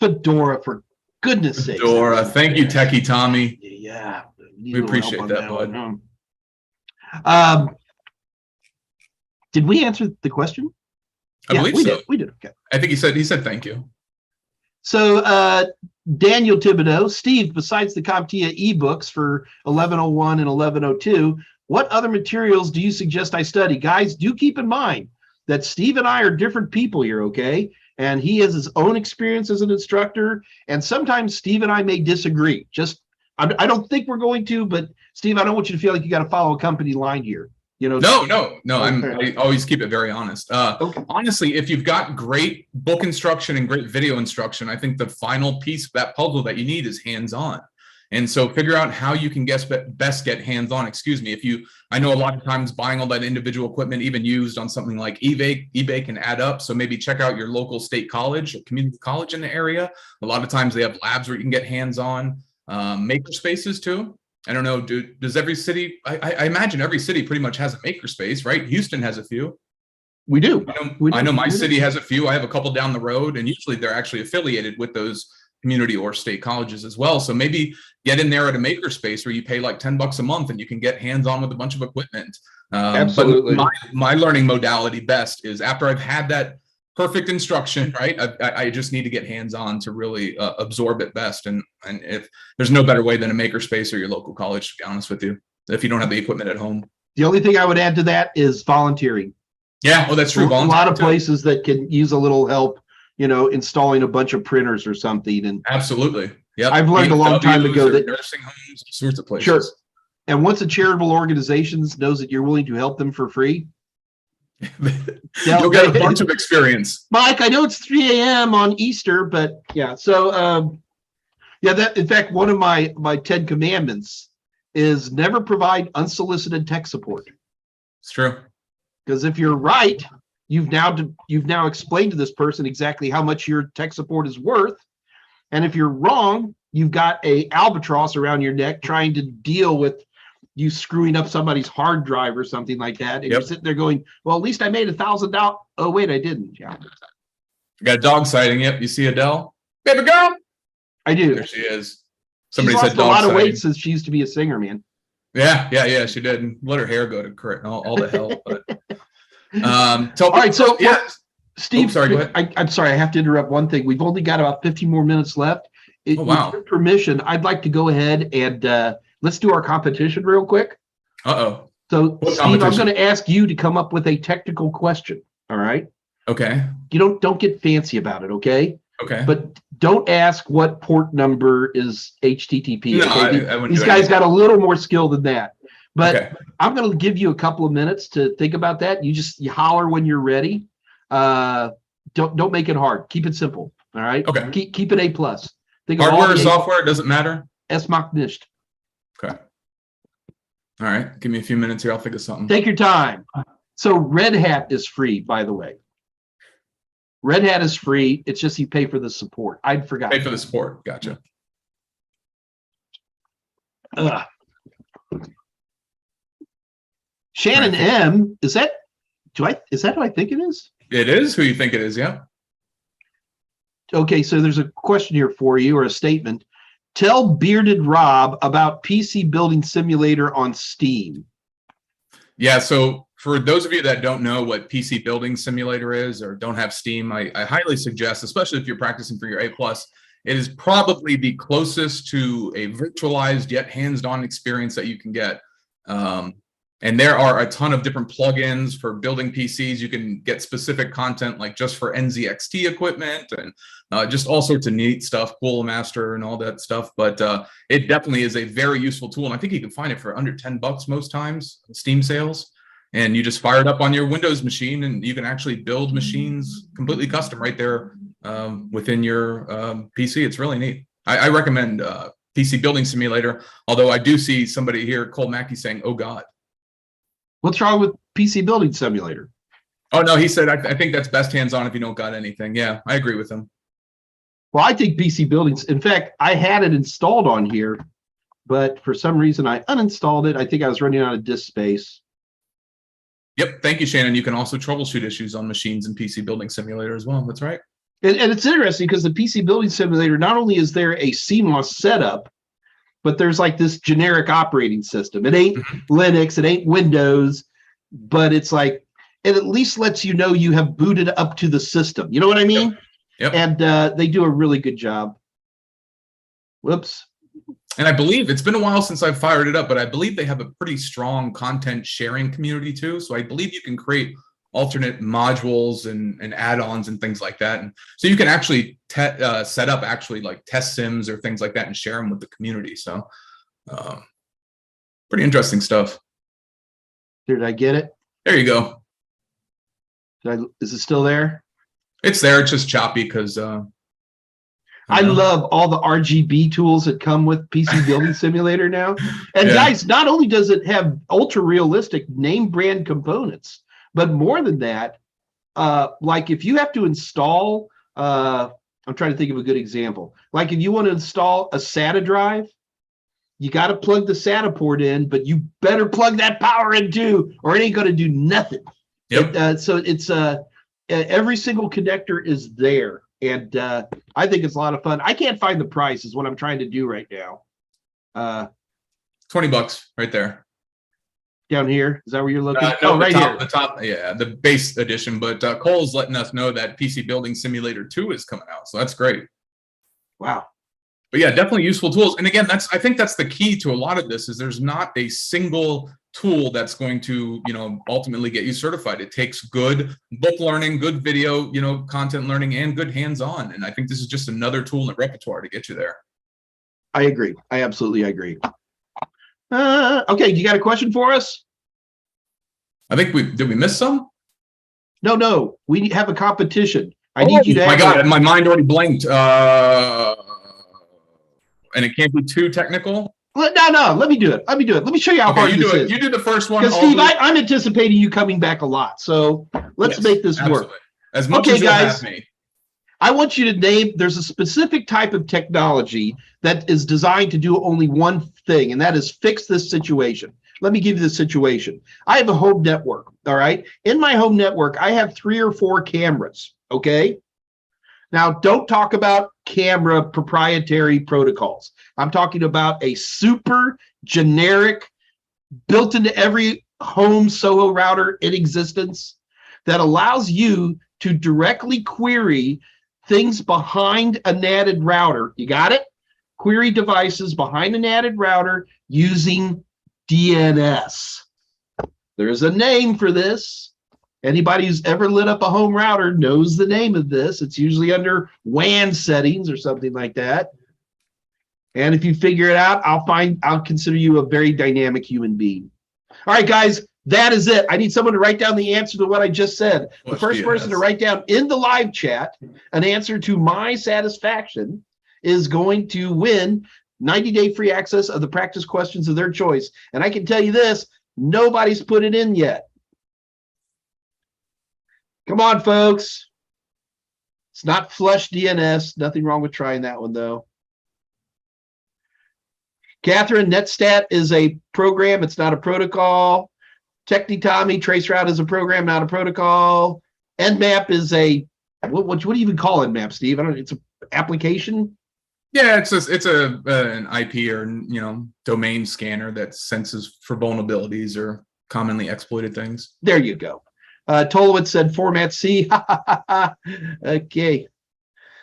Fedora, for goodness sake. Dora, thank you, Techie Tommy. Yeah. We appreciate that, bud. Did we answer the question? I believe so. We did. Okay. I think he said thank you. So Daniel Thibodeau, Steve, besides the CompTIA ebooks for 1101 and 1102, what other materials do you suggest I study? Guys, do keep in mind that Steve and I are different people here, okay? And he has his own experience as an instructor, and sometimes Steve and I may disagree. I don't think we're going to, but Steve, I don't want you to feel like you got to follow a company line here. You know? No. Okay. I always keep it very honest. Okay. Honestly, if you've got great book instruction and great video instruction, I think the final piece of that puzzle that you need is hands-on. And so figure out how you can best get hands-on. I know a lot of times buying all that individual equipment, even used on something like eBay can add up. So maybe check out your local state college or community college in the area. A lot of times they have labs where you can get hands-on. Maker spaces too. I don't know, does every city, I imagine every city pretty much has a maker space, right? Houston has a few. We do. I know my city has a few. I have a couple down the road, and usually they're actually affiliated with those community or state colleges as well. So maybe get in there at a maker space where you pay like $10 a month and you can get hands-on with a bunch of equipment. Absolutely. But my learning modality best is after I've had that perfect instruction, right? I just need to get hands-on to really absorb it best. And if there's no better way than a maker space or your local college, to be honest with you, if you don't have the equipment at home. The only thing I would add to that is volunteering. Yeah, well, that's true. A lot of places that can use a little help, installing a bunch of printers or something. And absolutely. Yeah, I've learned a long time ago that nursing homes, all sorts of places. Sure. And once a charitable organization knows that you're willing to help them for free, you'll get a bunch of experience. Mike, I know it's 3 a.m. on Easter, but yeah. So that in fact, one of my 10 commandments is never provide unsolicited tech support. It's true. Because if you're right, you've now explained to this person exactly how much your tech support is worth. And if you're wrong, you've got a albatross around your neck trying to deal with you screwing up somebody's hard drive or something like that. And you're sitting there going, well, at least I made $1,000. Oh, wait, I didn't. Yeah. Got a dog sighting. Yep. You see Adele? Baby girl. I do. There she is. Somebody She's said lost a lot sighting. of weight since she used to be a singer, man. Yeah. She did. And let her hair go to correct all the hell. But all right. So yeah. Steve, sorry, go ahead. I'm sorry. I have to interrupt one thing. We've only got about 15 more minutes left. Wow. With your permission, I'd like to go ahead and let's do our competition real quick. Uh-oh. So, Steve, I'm going to ask you to come up with a technical question. All right. Okay. You don't get fancy about it. Okay. Okay. But don't ask what port number is HTTP. No, okay? I wouldn't These do guys anything. got a little more skill than that. But Okay. I'm going to give you a couple of minutes to think about that. You holler when you're ready. Don't make it hard. Keep it simple. All right. Okay. Keep it A+. Think of Hardware all or the software, it doesn't matter. Es macht nicht. Okay. All right. Give me a few minutes here. I'll think of something. Take your time. So Red Hat is free, by the way. Red Hat is free. It's just you pay for the support. I'd forgot. Pay for the support. Gotcha. Shannon M. Is that who I think it is? It is who you think it is, yeah. Okay, so there's a question here for you, or a statement. Tell Bearded Rob about PC Building Simulator on Steam. Yeah, so for those of you that don't know what PC Building Simulator is or don't have Steam, I highly suggest, especially if you're practicing for your A+, it is probably the closest to a virtualized yet hands-on experience that you can get. And there are a ton of different plugins for building PCs. You can get specific content like just for NZXT equipment and just all sorts of neat stuff, Cool Master and all that stuff. But it definitely is a very useful tool. And I think you can find it for under $10 most times, Steam sales. And you just fire it up on your Windows machine and you can actually build machines completely custom right there within your PC. It's really neat. I recommend PC Building Simulator, although I do see somebody here, Cole Mackey, saying, oh, God. What's wrong with PC Building Simulator? Oh, no, he said, I think that's best hands-on if you don't got anything. Yeah, I agree with him. Well, I think PC Buildings, in fact, I had it installed on here, but for some reason I uninstalled it. I think I was running out of disk space. Yep. Thank you, Shannon. You can also troubleshoot issues on machines in PC Building Simulator as well. That's right. And it's interesting because the PC Building Simulator, not only is there a seamless setup, but there's like this generic operating system. It ain't Linux, it ain't Windows, but it's like, it at least lets you know you have booted up to the system. You know what I mean? Yep. And they do a really good job. Whoops. And I believe it's been a while since I've fired it up, but I believe they have a pretty strong content sharing community too. So I believe you can create alternate modules and add-ons and things like that. And so you can actually set up actually like test sims or things like that and share them with the community. So pretty interesting stuff. Did I get it? There you go. Is it still there? It's there. It's just choppy because I love all the RGB tools that come with PC Building Simulator now. And guys, not only does it have ultra realistic name brand components, but more than that, like if you have to install, I'm trying to think of a good example. Like if you want to install a SATA drive, you got to plug the SATA port in, but you better plug that power in too, or it ain't going to do nothing. Yep. So it's every single connector is there. And I think it's a lot of fun. I can't find the price is what I'm trying to do right now. $20 right there. Down here, is that where you're looking? No, right here. The top, yeah, the base edition. But Cole's letting us know that PC Building Simulator 2 is coming out, so that's great. Wow. But yeah, definitely useful tools. And again, I think that's the key to a lot of this is there's not a single tool that's going to, ultimately get you certified. It takes good book learning, good video, content learning, and good hands-on. And I think this is just another tool in the repertoire to get you there. I agree. I absolutely agree. Okay, you got a question for us? I think did we miss some? No, we have a competition. I need you to. My God, my mind already blanked. And it can't be too technical. No. Let me do it. Let me show you how hard this is. You do the first one. Because Steve, I'm anticipating you coming back a lot. So let's make this work. As much as guys. Have me. I want you to name. There's a specific type of technology that is designed to do only one thing, and that is fix this situation. Let me give you the situation. I have a home network. All right. In my home network, I have 3 or 4 cameras. Okay. Now, don't talk about camera proprietary protocols. I'm talking about a super generic, built into every home Soho router in existence that allows you to directly query things behind a NATed router. You got it? Query devices behind a NATed router using DNS. There's a name for this. Anybody who's ever lit up a home router knows the name of this. It's usually under WAN settings or something like that. And if you figure it out, I'll consider you a very dynamic human being. All right, guys, that is it. I need someone to write down the answer to what I just said. The first person to write down in the live chat an answer to my satisfaction is going to win 90-day free access of the practice questions of their choice. And I can tell you this, nobody's put it in yet. Come on, folks. It's not flush DNS. Nothing wrong with trying that one, though. Catherine, Netstat is a program. It's not a protocol. Technitomy, Traceroute is a program, not a protocol. Nmap is a, what do you even call Nmap, Steve? I don't know. It's an application? Yeah, it's an IP or, domain scanner that senses for vulnerabilities or commonly exploited things. There you go. Tolowitz said format C. Okay.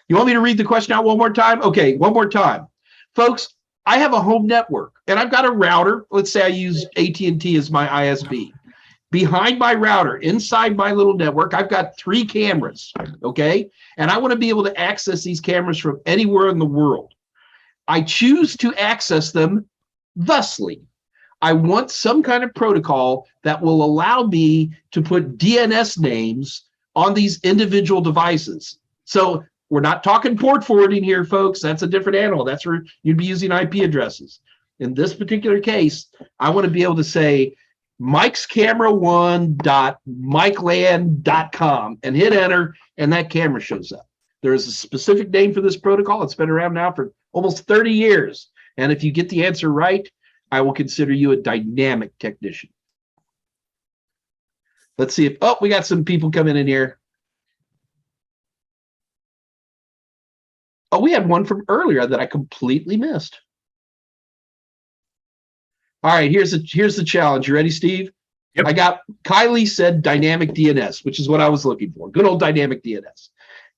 You want me to read the question out one more time? Okay, one more time. Folks, I have a home network and I've got a router. Let's say I use AT&T as my ISP. Behind my router, inside my little network, I've got 3 cameras, okay? And I want to be able to access these cameras from anywhere in the world. I choose to access them thusly. I want some kind of protocol that will allow me to put DNS names on these individual devices. So we're not talking port forwarding here, folks. That's a different animal. That's where you'd be using IP addresses. In this particular case, I want to be able to say mikescamera1.mikeland.com and hit enter, and that camera shows up. There is a specific name for this protocol. It's been around now for almost 30 years. And if you get the answer right, I will consider you a dynamic technician. Let's see if, oh, we got some people coming in here. Oh, we had one from earlier that I completely missed. All right, here's the challenge. You ready, Steve? Yep. I got Kylie said dynamic DNS, which is what I was looking for. Good old dynamic DNS.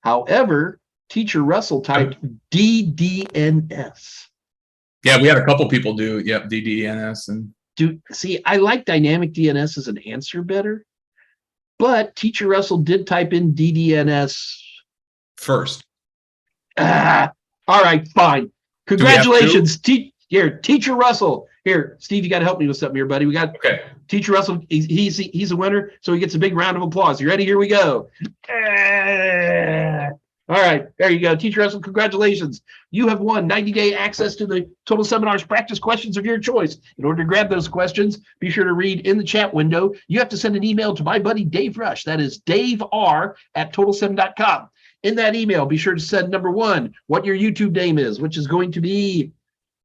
However, teacher Russell typed DDNS. Yeah, we had a couple people do DDNS and see, I like dynamic DNS as an answer better, but teacher Russell did type in DDNS first. All right, fine. Congratulations, teacher Russell. Here, Steve, you got to help me with something here, buddy. We got teacher Russell. He's a winner, so he gets a big round of applause. You ready? Here we go. All right, there you go. Teacher Russell, congratulations. You have won 90-day access to the Total Seminars practice questions of your choice. In order to grab those questions, be sure to read in the chat window. You have to send an email to my buddy Dave Rush. That is daver@totalsem.com. In that email, be sure to send number 1, what your YouTube name is, which is going to be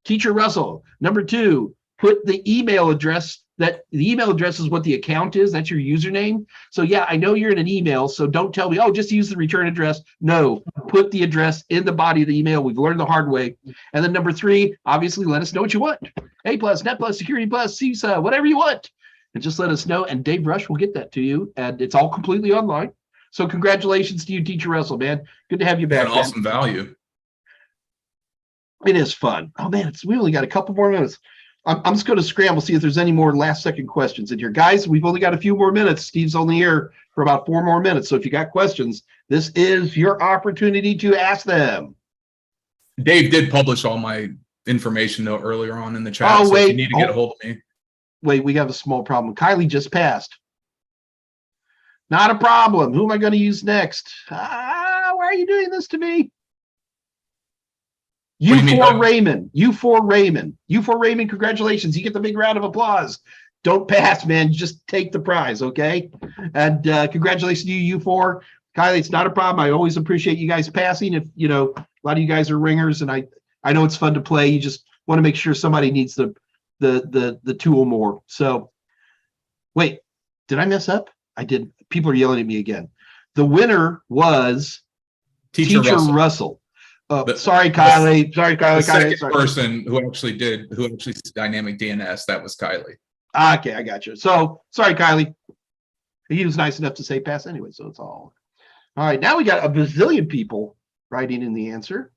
Teacher Russell. Number 2, put the email address. The email address is what the account is. That's your username. So yeah, I know you're in an email, so don't tell me, oh, just use the return address. No, put the address in the body of the email. We've learned the hard way. And then number 3, obviously let us know what you want. A+, Net+, Security+, CISA, whatever you want. And just let us know, and Dave Rush will get that to you. And it's all completely online. So congratulations to you, Teacher Russell, man. Good to have you back. An awesome value. It is fun. Oh man, we only got a couple more minutes. I'm just going to scramble, see if there's any more last-second questions in here. Guys, we've only got a few more minutes. Steve's only here for about 4 more minutes. So if you got questions, this is your opportunity to ask them. Dave did publish all my information though earlier on in the chat. Oh, so wait. If you need to get a hold of me. Wait, we have a small problem. Kylie just passed. Not a problem. Who am I going to use next? Why are you doing this to me? U4 Raymond. U4 Raymond. U4 Raymond, congratulations. You get the big round of applause. Don't pass, man. Just take the prize, okay? And congratulations to you, U4. Kylie, it's not a problem. I always appreciate you guys passing. If, you know, a lot of you guys are ringers, and I know it's fun to play. You just want to make sure somebody needs the tool more. So, wait, did I mess up? I did. People are yelling at me again. The winner was Teacher Russell. Sorry, Kylie. Sorry, Kylie. The second person who actually dynamic DNS, that was Kylie. Okay, I got you. So sorry, Kylie. He was nice enough to say pass anyway, so it's all right. Now we got a bazillion people writing in the answer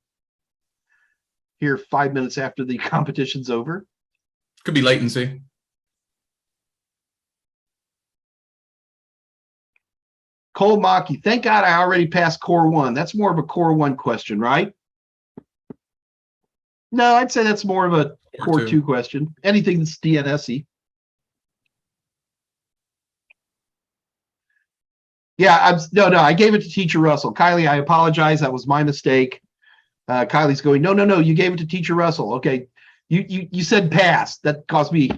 here 5 minutes after the competition's over. Could be latency. Cole Maki, thank God I already passed Core 1. That's more of a Core 1 question, right? No, I'd say that's more of a Core 2 question. Anything that's DNS-y. Yeah, no, I gave it to Teacher Russell. Kylie, I apologize. That was my mistake. Kylie's going, no, you gave it to Teacher Russell. Okay, you said pass. That cost me.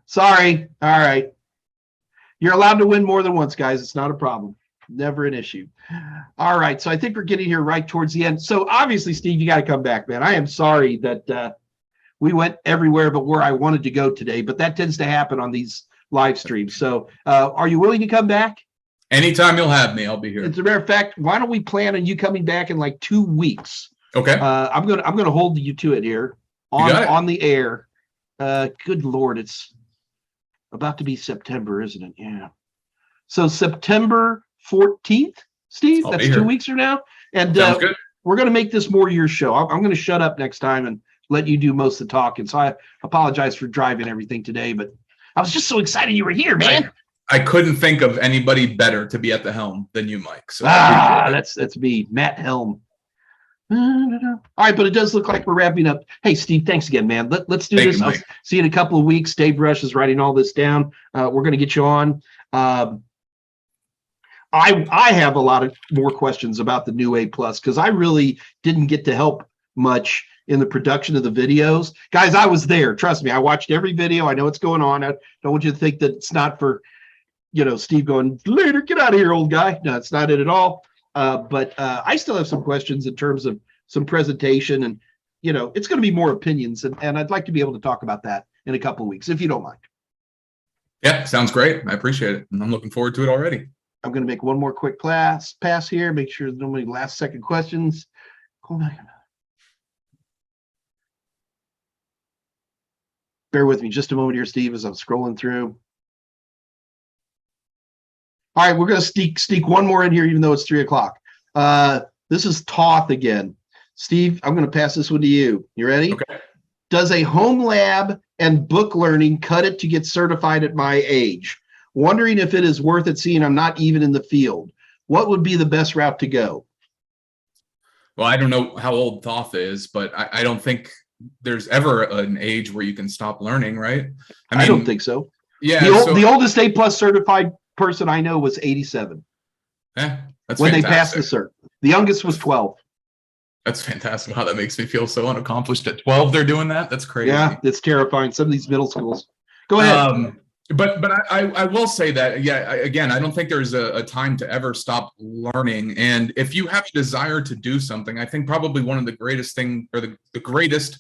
Sorry. All right. You're allowed to win more than once, guys. It's not a problem. Never an issue. All right, so I think we're getting here right towards the end. So obviously, Steve, you got to come back, man. I am sorry that we went everywhere but where I wanted to go today, but that tends to happen on these live streams. So are you willing to come back? Anytime you'll have me, I'll be here. As a matter of fact, why don't we plan on you coming back in like 2 weeks? Okay. I'm gonna hold you to it here on the air. Good Lord, it's about to be September, isn't it? Yeah. So September 14th, Steve, that's 2 weeks from now. And we're going to make this more your show. I'm going to shut up next time and let you do most of the talking. So I apologize for driving everything today, but I was just so excited you were here, man. I couldn't think of anybody better to be at the helm than you, Mike. So that's me, Matt Helm. All right, but it does look like we're wrapping up. Hey, Steve, thanks again, man. Let's do this. I'll see you in a couple of weeks. Dave Rush is writing all this down. We're going to get you on. I have a lot of more questions about the new A+ because I really didn't get to help much in the production of the videos. Guys, I was there. Trust me, I watched every video. I know what's going on. I don't want you to think that it's not for, Steve going, later, get out of here, old guy. No, it's not it at all. But I still have some questions in terms of some presentation. And you know, it's going to be more opinions, and I'd like to be able to talk about that in a couple of weeks, if you don't mind. Yeah, sounds great. I appreciate it. And I'm looking forward to it already. I'm going to make one more quick pass here, make sure there's nobody last second questions. Bear with me just a moment here, Steve, as I'm scrolling through. All right, we're going to sneak one more in here, even though it's 3 o'clock. This is Toth again. Steve, I'm going to pass this one to you. You ready? Okay. Does a home lab and book learning cut it to get certified at my age? Wondering if it is worth it, seeing I'm not even in the field. What would be the best route to go? Well, I don't know how old Thoth is, but I don't think there's ever an age where you can stop learning, right? I don't think so. Yeah. The oldest A+ certified person I know was 87. That's when fantastic. They passed the cert. The youngest was 12. That's fantastic. Wow, that makes me feel so unaccomplished. At 12, they're doing that. That's crazy. Yeah, it's terrifying. Some of these middle schools. Go ahead. But I will say that, yeah, again, I don't think there's a time to ever stop learning. And if you have a desire to do something, I think probably one of the greatest thing, or the greatest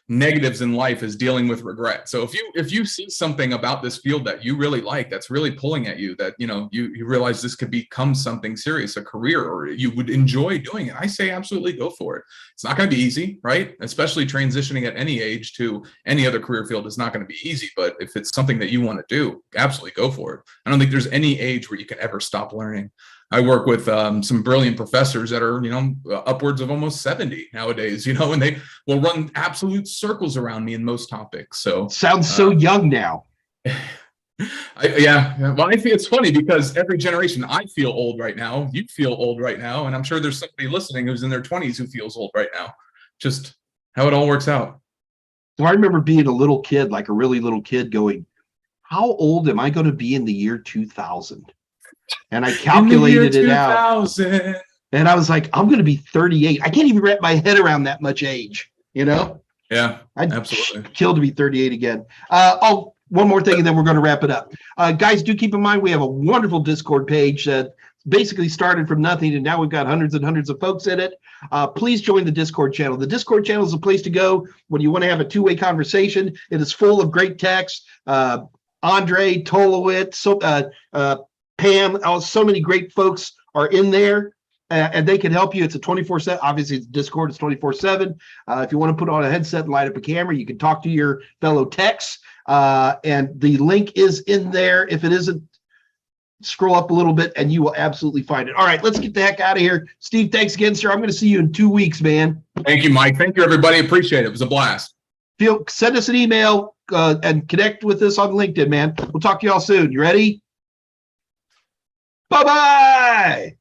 negatives in life is dealing with regret. So if you see something about this field that you really like, that's really pulling at you, that you realize this could become something serious, a career, or you would enjoy doing it, I say absolutely go for it. It's not going to be easy, right? Especially transitioning at any age to any other career field is not going to be easy, but if it's something that you want to do, absolutely go for it. I don't think there's any age where you can ever stop learning. I work with some brilliant professors that are, upwards of almost 70 nowadays, and they will run absolute circles around me in most topics. So sounds so young now. Yeah. Well, I think it's funny because every generation, I feel old right now. You feel old right now. And I'm sure there's somebody listening who's in their 20s who feels old right now. Just how it all works out. Well, I remember being a little kid, like a really little kid, going, how old am I going to be in the year 2000? And I calculated it out. And I was like, I'm going to be 38. I can't even wrap my head around that much age, Yeah, I'd absolutely. kill to be 38 again. One more thing, and then we're going to wrap it up. Guys, do keep in mind, we have a wonderful Discord page that basically started from nothing, and now we've got hundreds and hundreds of folks in it. Please join the Discord channel. The Discord channel is a place to go when you want to have a two-way conversation. It is full of great text. Andre, Tolowitz, Pam, so many great folks are in there, and they can help you. It's a 24/7. Obviously, it's Discord. It's 24/7. If you want to put on a headset and light up a camera, you can talk to your fellow techs. And the link is in there. If it isn't, scroll up a little bit, and you will absolutely find it. All right, let's get the heck out of here. Steve, thanks again, sir. I'm going to see you in 2 weeks, man. Thank you, Mike. Thank you, everybody. Appreciate it. It was a blast. Send us an email and connect with us on LinkedIn, man. We'll talk to y'all soon. You ready? Bye-bye.